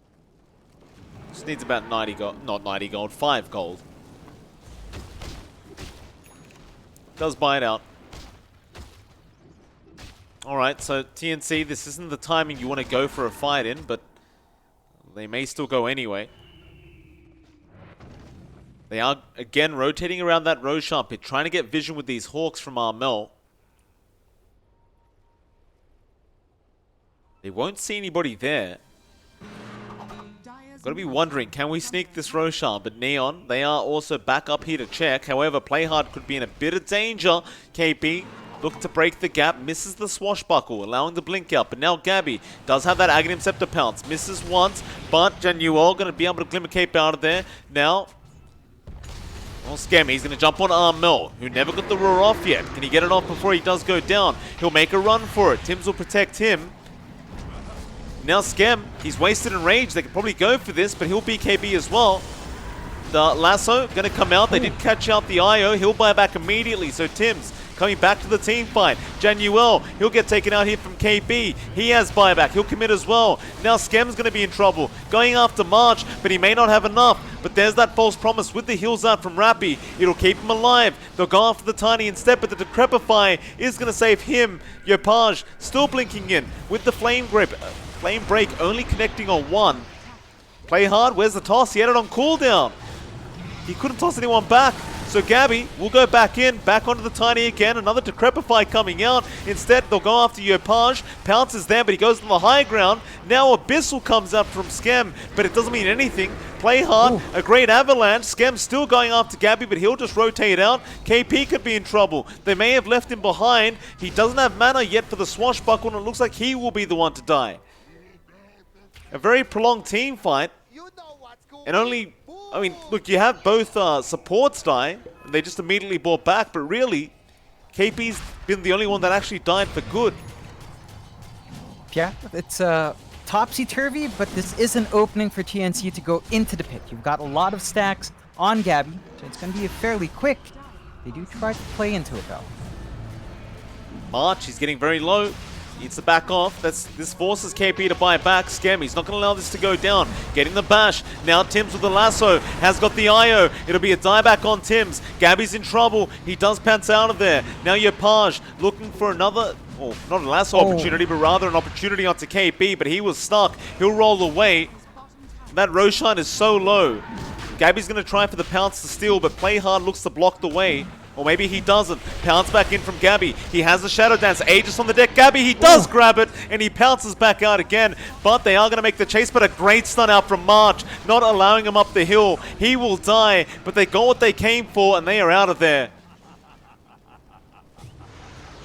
Just needs about 90 gold. Not 90 gold, 5 gold. Does buy it out. Alright, so TNC, this isn't the timing you want to go for a fight in, but they may still go anyway. They are, again, rotating around that Roshan pit, trying to get vision with these Hawks from Armel. They won't see anybody there. Gotta be wondering, can we sneak this Roshan? But Neon, they are also back up here to check. However, Playhard could be in a bit of danger. KP look to break the gap, misses the swashbuckle, allowing the blink out. But now Gabby does have that Aghanim Scepter pounce. Misses once, but Januel going to be able to Glimmer Cape out of there. Now, well, Scammy, he's going to jump on Armel, who never got the roar off yet. Can he get it off before he does go down? He'll make a run for it. Tims will protect him. Now Skem, he's wasted in rage. They could probably go for this, but he'll BKB as well. The lasso gonna come out. They did catch out the IO. He'll buy back immediately. So Tim's coming back to the team fight. Januel, he'll get taken out here from KB. He has buyback. He'll commit as well. Now Skem's going to be in trouble. Going after March, but he may not have enough. But there's that false promise with the heals out from Rappy. It'll keep him alive. They'll go after the Tiny instead, but the Decrepify is going to save him. Yopaj still blinking in with the Flame Grip. Flame Break only connecting on one. Play hard. Where's the toss? He had it on cooldown. He couldn't toss anyone back. So Gabby will go back in, back onto the Tiny again. Another Decrepify coming out. Instead, they'll go after Yopaj. Pounce is there, but he goes to the high ground. Now Abyssal comes up from Skem, but it doesn't mean anything. Play hard,
Ooh.
a great avalanche. Skem's still going after Gabby, but he'll just rotate out. KP could be in trouble. They may have left him behind. He doesn't have mana yet for the swashbuckle, and it looks like he will be the one to die. A very prolonged team fight. And only, I mean, look, you have both supports die. And they just immediately bought back. But really, KP's been the only one that actually died for good.
Yeah, it's topsy-turvy, but this is an opening for TNC to go into the pit. You've got a lot of stacks on Gabby, so it's going to be fairly quick. They do try to play into it, though.
March, he's getting very low. Needs to back off. This forces KP to buy back. Skem, he's not going to allow this to go down. Getting the bash. Now Tims with the lasso. Has got the IO. It'll be a dieback on Tims. Gabby's in trouble. He does pounce out of there. Now Yopaj looking for another, well, not a lasso opportunity, but rather an opportunity onto KP. But he was stuck. He'll roll away. That Roshan is so low. Gabby's going to try for the pounce to steal, but Play Hard looks to block the way. Or maybe he doesn't. Pounce back in from Gabby. He has the Shadow Dance. Aegis on the deck. Gabby, he does grab it, and he pounces back out again. But they are going to make the chase, but a great stun out from March, not allowing him up the hill. He will die, but they got what they came for, and they are out of there.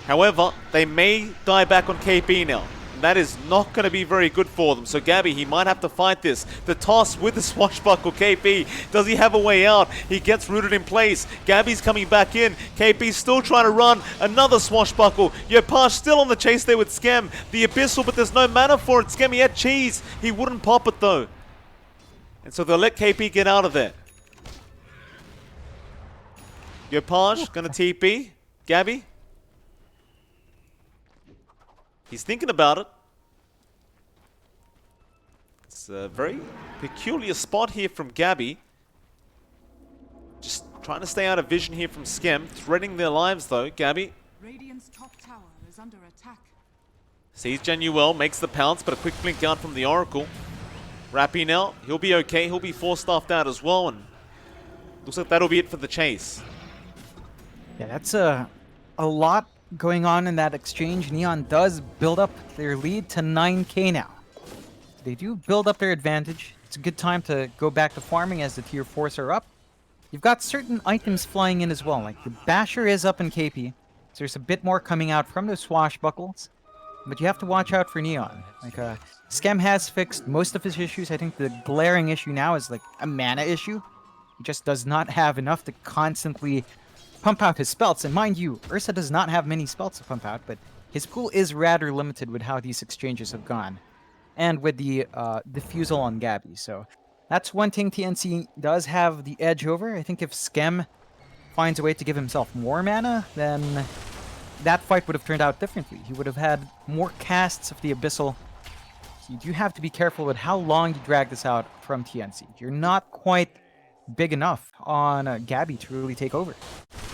However, they may die back on KP now. That is not going to be very good for them. So Gabby, he might have to fight this. The toss with the swashbuckle. KP, does he have a way out? He gets rooted in place. Gabby's coming back in. KP's still trying to run. Another swashbuckle. Yopaj still on the chase there with Skem. The Abyssal, but there's no mana for it. Skem, he had cheese. He wouldn't pop it though. And so they'll let KP get out of there. Yopaj going to TP. Gabby. He's thinking about it. It's a very peculiar spot here from Gabby. Just trying to stay out of vision here from Skem. Threatening their lives though. Gabby
Radiant's top tower is under attack.
sees Januel, makes the pounce, but a quick blink out from the Oracle. Rappy now, he'll be okay. He'll be force-staffed out as well, and looks like that'll be it for the chase.
Yeah, that's a lot going on in that exchange. Neon does build up their lead to 9k now. They do build up their advantage. It's a good time to go back to farming as the tier 4s are up. You've got certain items flying in as well, like the Basher is up in KP, so there's a bit more coming out from the swashbuckles. But you have to watch out for Neon. Like, Skem has fixed most of his issues. I think the glaring issue now is like a mana issue. He just does not have enough to constantly pump out his spells. And mind you, Ursa does not have many spells to pump out, but his pool is rather limited with how these exchanges have gone. And with the diffusal on Gabby. So that's one thing TNC does have the edge over. I think if Skem finds a way to give himself more mana, then that fight would have turned out differently. He would have had more casts of the Abyssal. So you do have to be careful with how long you drag this out from TNC. You're not quite big enough on Gabby to really take over.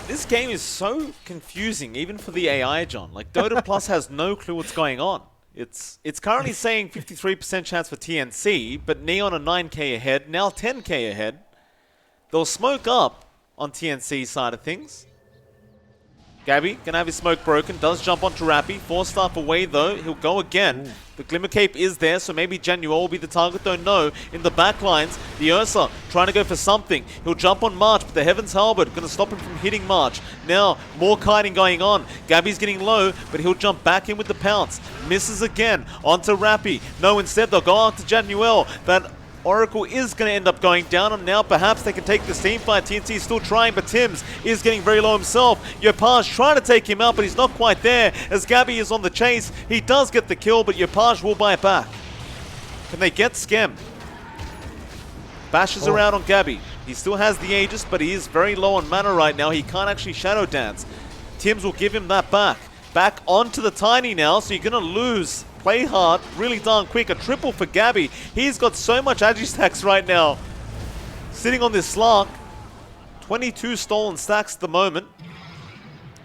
This game is so confusing, even for the AI, John. Like, Dota Plus has no clue what's going on. It's currently saying 53% chance for TNC, but Neon are 9k ahead, now 10k ahead. They'll smoke up on TNC's side of things. Gabby gonna have his smoke broken, does jump onto Rappy, 4-staff away though, he'll go again. Ooh. The Glimmer Cape is there, so maybe Januel will be the target, don't know. In the backlines, the Ursa trying to go for something. He'll jump on March, but the Heaven's Halberd gonna stop him from hitting March. Now, more kiting going on. Gabby's getting low, but he'll jump back in with the pounce. Misses again, onto Rappy. No, instead they'll go after Januel. That Oracle is going to end up going down, and now perhaps they can take this team fight. TNC is still trying, but Tims is getting very low himself. Yopaj trying to take him out, but he's not quite there as Gabby is on the chase. He does get the kill, but Yopaj will buy it back. Can they get Skem? Bashes around on Gabby. He still has the Aegis, but he is very low on mana right now. He can't actually Shadow Dance. Tims will give him that back. Back onto the Tiny now, so you're going to lose. Play hard, really darn quick. A triple for Gabby. He's got so much Agi-stacks right now. Sitting on this Slark. 22 stolen stacks at the moment.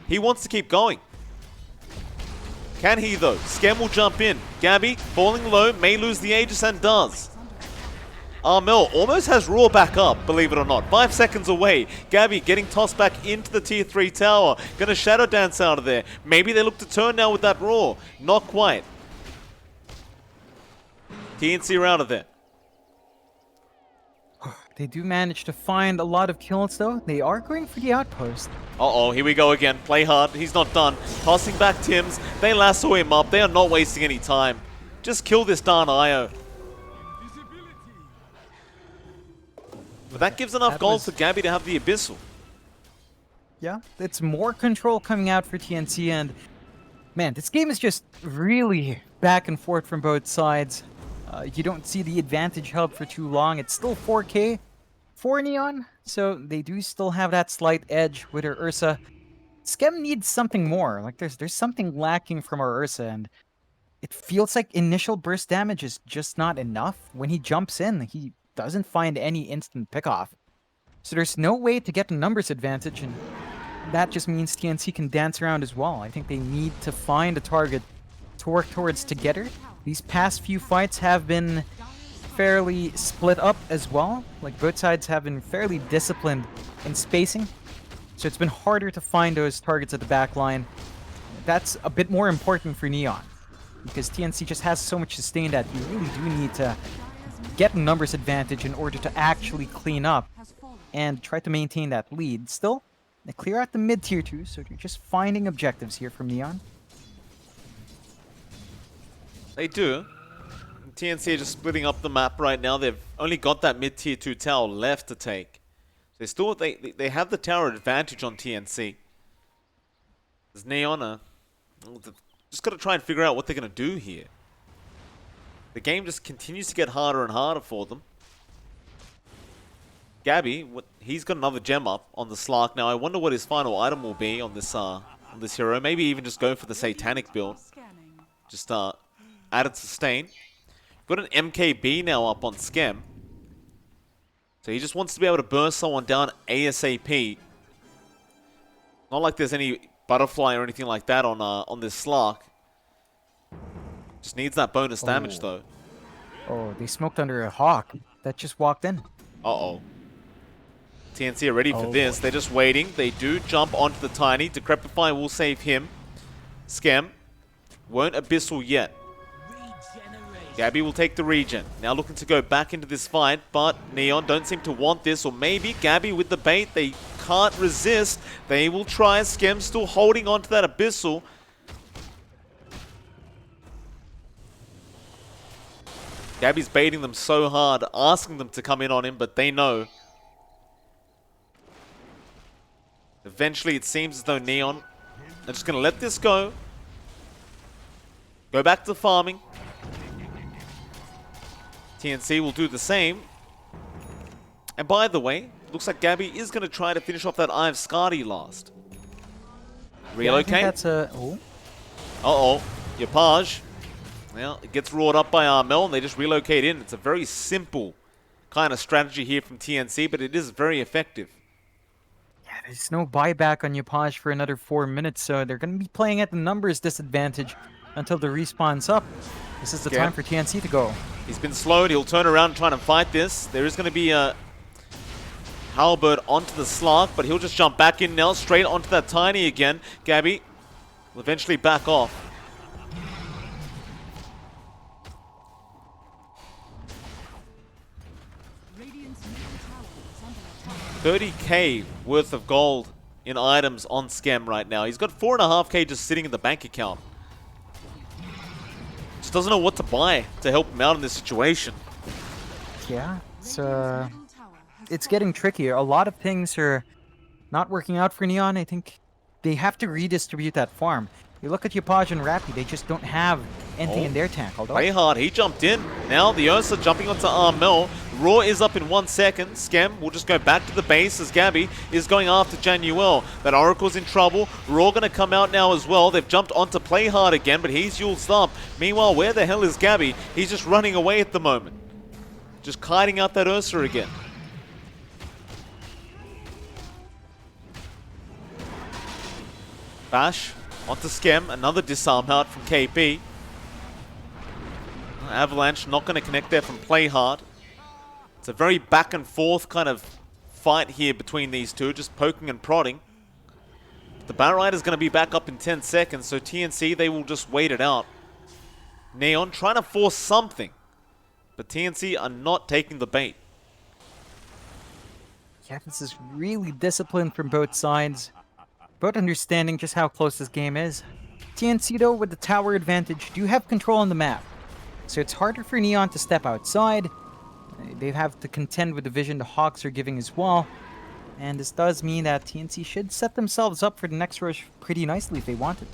He wants to keep going. Can he though? Skem will jump in. Gabby, falling low, may lose the Aegis and does. Armel almost has Roar back up, believe it or not. 5 seconds away. Gabby getting tossed back into the tier 3 tower. Gonna Shadow Dance out of there. Maybe they look to turn now with that Roar. Not quite. TNC are out of there.
They do manage to find a lot of kills, though. They are going for the outpost.
Uh-oh, here we go again. Play hard. He's not done. Tossing back Tims. They lasso him up. They are not wasting any time. Just kill this darn IO. But that gives enough gold for Gabby to have the Abyssal.
Yeah, it's more control coming out for TNC, and man, this game is just really back and forth from both sides. You don't see the advantage held for too long. It's still 4K for Neon, so they do still have that slight edge with her Ursa. Skem needs something more. Like there's something lacking from our Ursa, and it feels like initial burst damage is just not enough. When he jumps in, he doesn't find any instant pickoff. So there's no way to get a numbers advantage, and that just means TNC can dance around as well. I think they need to find a target to work towards together. These past few fights have been fairly split up as well. Like, both sides have been fairly disciplined in spacing. So it's been harder to find those targets at the back line. That's a bit more important for Neon, because TNC just has so much sustain that you really do need to get a numbers advantage in order to actually clean up and try to maintain that lead. Still, they clear out the mid tier 2, so they're just finding objectives here from Neon.
They do. TNC are just splitting up the map right now. They've only got that mid tier 2 tower left to take. They have the tower advantage on TNC. There's Neon. Just got to try and figure out what they're going to do here. The game just continues to get harder and harder for them. Gabby, he's got another gem up on the Slark now. I wonder what his final item will be on this hero. Maybe even just go for the Satanic build. Just added sustain. Got an MKB now up on Skem. So he just wants to be able to burst someone down ASAP. Not like there's any butterfly or anything like that on this Slark. Just needs that bonus damage though.
Oh, they smoked under a Hawk that just walked in.
Uh-oh. TNC are ready for this. They're just waiting. They do jump onto the Tiny. Decrepify will save him. Skem won't Abyssal yet. Gabby will take the regen. Now looking to go back into this fight, but Neon don't seem to want this. Or maybe Gabby with the bait. They can't resist. They will try. Skem still holding on to that Abyssal. Gabby's baiting them so hard, asking them to come in on him, but they know. Eventually, it seems as though Neon are just going to let this go. Go back to farming. TNC will do the same. And by the way, looks like Gabby is going to try to finish off that Eye of Skadi last. Relocate.
Yeah, I think that's a... Oh.
Uh-oh. Yapage. Well, it gets roared up by Armel, and they just relocate in. It's a very simple kind of strategy here from TNC, but it is very effective.
Yeah, there's no buyback on Yapage for another 4 minutes, so they're going to be playing at the numbers disadvantage until the respawn's up. This is the time for TNC to go.
He's been slowed. He'll turn around and try to fight this. There is going to be a halberd onto the Slark, but he'll just jump back in now, straight onto that Tiny again. Gabby will eventually back off. 30k worth of gold in items on Skem right now. He's got 4.5k just sitting in the bank account. Just doesn't know what to buy to help him out in this situation.
Yeah, it's getting trickier. A lot of things are not working out for Neon. I think they have to redistribute that farm. You look at Yopaj and Rappy, they just don't have anything in their tank. Although
Play hard, he jumped in. Now the Ursa jumping onto Armel. Raw is up in 1 second. Skem will just go back to the base as Gabby is going after Januel. That Oracle's in trouble. Raw going to come out now as well. They've jumped onto Play hard again, but he's Yule's up. Meanwhile, where the hell is Gabby? He's just running away at the moment. Just kiting out that Ursa again. Bash onto Skem. Another disarm out from KP. Avalanche not going to connect there from Play hard. It's a very back and forth kind of fight here between these two, just poking and prodding. The Batrider is going to be back up in 10 seconds, so TNC, they will just wait it out. Neon trying to force something, but TNC are not taking the bait.
yeah, this is really disciplined from both sides. Both understanding just how close this game is. TNC, though, with the tower advantage, do have control on the map. So it's harder for Neon to step outside. They have to contend with the vision the Hawks are giving as well. And this does mean that TNC should set themselves up for the next rush pretty nicely if they want it.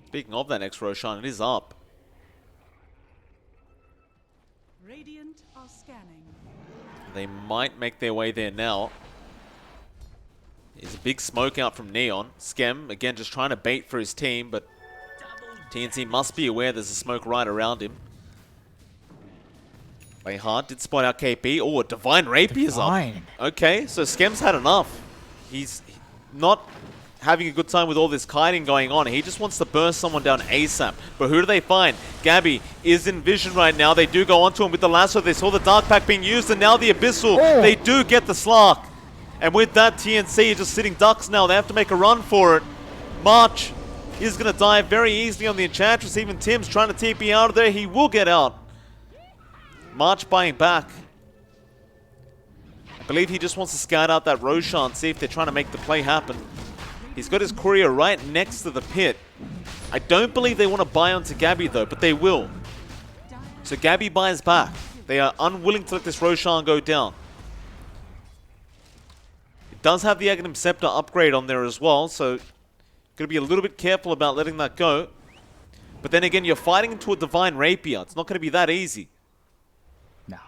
Speaking of that next Roshan, it is up.
Radiant are scanning.
They might make their way there now. There's a big smoke out from Neon. Skem, again, just trying to bait for his team, but TNC must be aware there's a smoke right around him. Play hard, did spot out KP. Oh, a Divine Rapier's up. Okay, so Skem's had enough. He's not having a good time with all this kiting going on. He just wants to burst someone down ASAP. But who do they find? Gabby is in vision right now. They do go onto him with the lasso. They saw the Dark Pack being used, and now the Abyssal.
Oh.
They do get the Slark. And with that, TNC is just sitting ducks now. They have to make a run for it. March is going to die very easily on the Enchantress. Even Tim's trying to TP out of there. He will get out. March buying back. I believe he just wants to scout out that Roshan, see if they're trying to make the play happen. He's got his courier right next to the pit. I don't believe they want to buy onto Gabby though, but they will. So Gabby buys back. They are unwilling to let this Roshan go down. It does have the Aghanim Scepter upgrade on there as well, so gotta be a little bit careful about letting that go. But then again, you're fighting into a Divine Rapier. It's not going to be that easy.
No.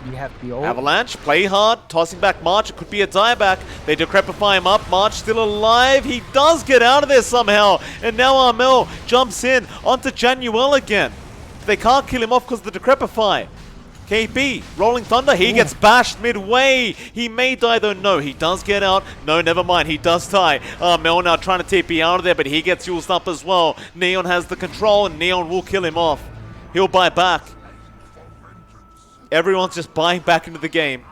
You have the old...
Avalanche, play hard, tossing back March. It could be a dieback. They decrepify him up. March still alive. He does get out of there somehow. And now Armel jumps in onto Januel again. They can't kill him off because of the decrepify. KB, Rolling Thunder, he gets bashed midway. He may die though. No, he does get out. No, never mind. He does die. Armel now trying to TP out of there, but he gets used up as well. Neon has the control and Neon will kill him off. He'll buy back. Everyone's just buying back into the game.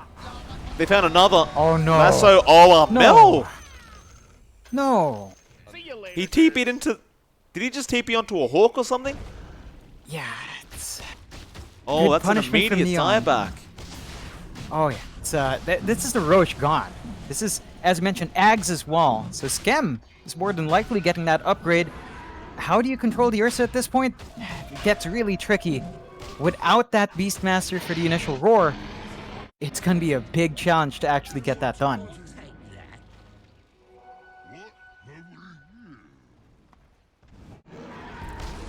They found another.
Oh no.
Lasso. Oh, Armel.
No.
He TP'd into... Did he just TP onto a Hawk or something?
Yeah, it's...
Oh,
Good
that's an
punishment from
immediate
Neon.
dieback.
Oh yeah, it's this is the Roche gone. This is, as mentioned, Ags as well. So Skem is more than likely getting that upgrade. How do you control the Ursa at this point? It gets really tricky. Without that Beastmaster for the initial roar, it's gonna be a big challenge to actually get that done.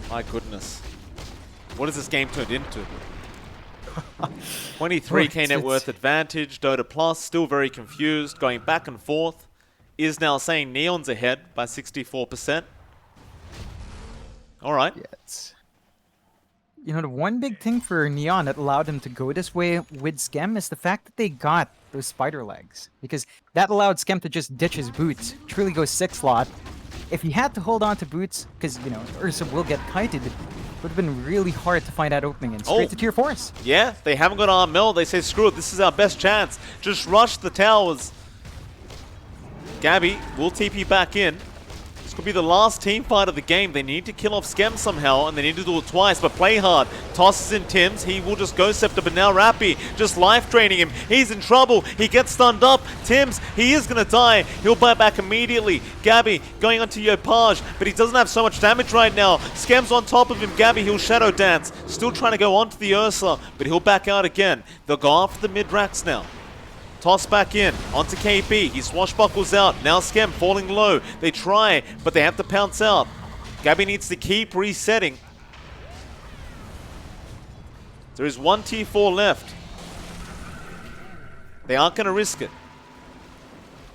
My goodness. What has this game turned into? 23k net worth advantage. Dota Plus still very confused, going back and forth. Is now saying Neon's ahead by 64%. All right.
Yeah, it's... You know, the one big thing for Neon that allowed them to go this way with Skem is the fact that they got those spider legs. Because that allowed Skem to just ditch his boots, truly go 6-slot. If he had to hold on to boots, because, you know, Ursa will get kited, it would have been really hard to find that opening and straight to tier 4s.
Yeah, they haven't got Armel. They say, screw it, this is our best chance. Just rush the towers. Gabby will TP back in. This could be the last team fight of the game. They need to kill off Skem somehow, and they need to do it twice, but play hard. Tosses in Tim's. He will just go Scepter, but now Rappy just life draining him. He's in trouble. He gets stunned up. Tim's, he is going to die. He'll buy back immediately. Gabby going onto Yopaj, but he doesn't have so much damage right now. Skem's on top of him. Gabby, he'll Shadow Dance. Still trying to go onto the Ursa, but he'll back out again. They'll go after the mid-racks now. Toss back in, onto KB, he swashbuckles out, now Skem falling low, they try, but they have to pounce out. Gabby needs to keep resetting. There is one tier 4 left. They aren't going to risk it.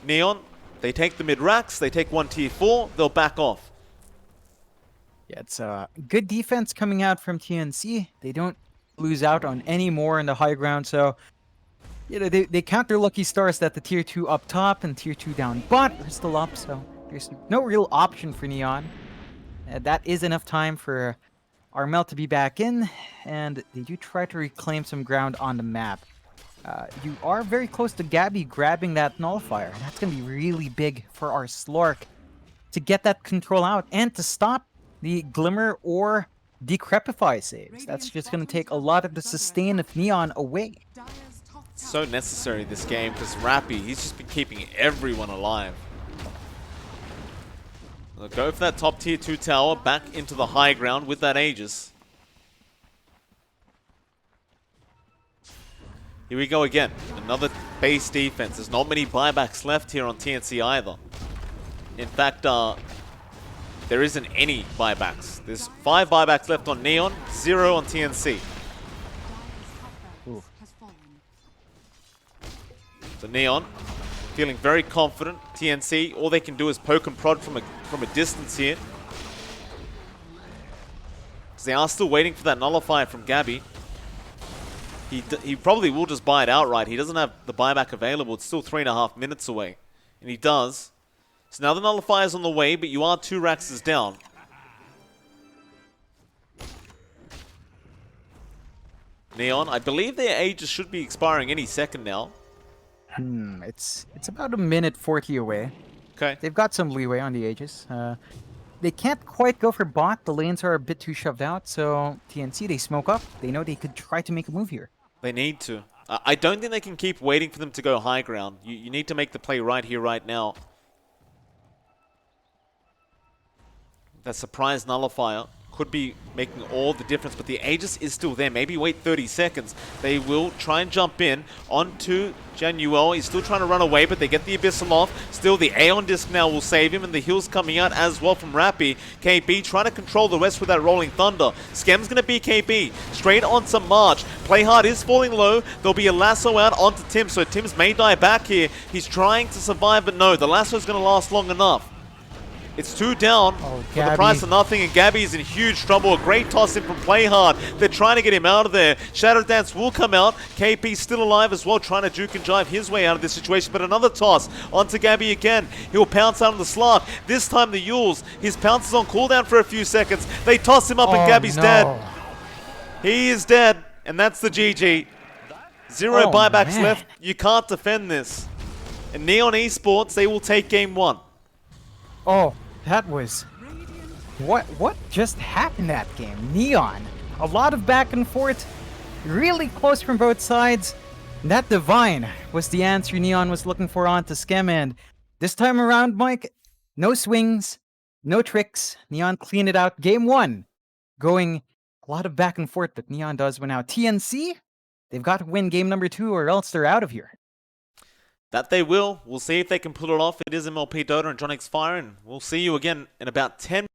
Neon, they take the mid-racks, they take one tier 4, they'll back off.
Yeah, it's good defense coming out from TNC. They don't lose out on any more in the high ground, so you know, they count their lucky stars that the tier 2 up top and tier 2 down bot are still up, so there's no real option for Neon. That is enough time for Armel to be back in, and they do try to reclaim some ground on the map. You are very close to Gabby grabbing that nullifier. That's going to be really big for our Slork to get that control out and to stop the Glimmer or Decrepify saves. That's just going to take a lot of the sustain of Neon away.
So necessary this game because Rappy, he's just been keeping everyone alive. They'll go for that top tier 2 tower back into the high ground with that Aegis. Here we go again. Another base defense. There's not many buybacks left here on TNC either. In fact, there isn't any buybacks. There's 5 buybacks left on Neon, 0 on TNC. So Neon, feeling very confident. TNC, all they can do is poke and prod from a distance here. Because they are still waiting for that nullifier from Gabby. He probably will just buy it outright. He doesn't have the buyback available. It's still 3.5 minutes away. And he does. So now the nullifier's on the way, but you are 2 racks down. Neon, I believe their Aegis should be expiring any second now.
It's about a minute 40 away.
Okay.
They've got some leeway on the Aegis. They can't quite go for bot. The lanes are a bit too shoved out, so TNC, they smoke up. They know they could try to make a move here.
They need to. I don't think they can keep waiting for them to go high ground. You need to make the play right here, right now. That surprise nullifier could be making all the difference, but the Aegis is still there. Maybe wait 30 seconds. They will try and jump in onto Januel. He's still trying to run away, but they get the Abyssal off. Still, the Aeon Disc now will save him, and the heal's coming out as well from Rappy. KB trying to control the rest with that Rolling Thunder. Skem's going to be KB. Straight onto March. Playhard is falling low. There'll be a lasso out onto Tim, so Tim's may die back here. He's trying to survive, but no, the lasso's going to last long enough. It's 2 down for the price of nothing, and Gabby is in huge trouble. A great toss in from Playhard. They're trying to get him out of there. Shadow Dance will come out. KP's still alive as well, trying to juke and jive his way out of this situation. But another toss onto Gabby again. He'll pounce out on the Slark. This time the Yules. His pounce is on cooldown for a few seconds. They toss him up and Gabby's dead. He is dead, and that's the GG. 0 buybacks left. You can't defend this. And Neon Esports, they will take game 1.
Oh, that was... What just happened that game? Neon. A lot of back and forth. Really close from both sides. That Divine was the answer Neon was looking for onto Skem, and this time around, Mike, no swings, no tricks. Neon cleaned it out. Game 1. Going a lot of back and forth, but Neon does win out. TNC, they've got to win game number 2 or else they're out of here.
That they will. We'll see if they can pull it off. It is MLP Dota and JohnXFire, and we'll see you again in about 10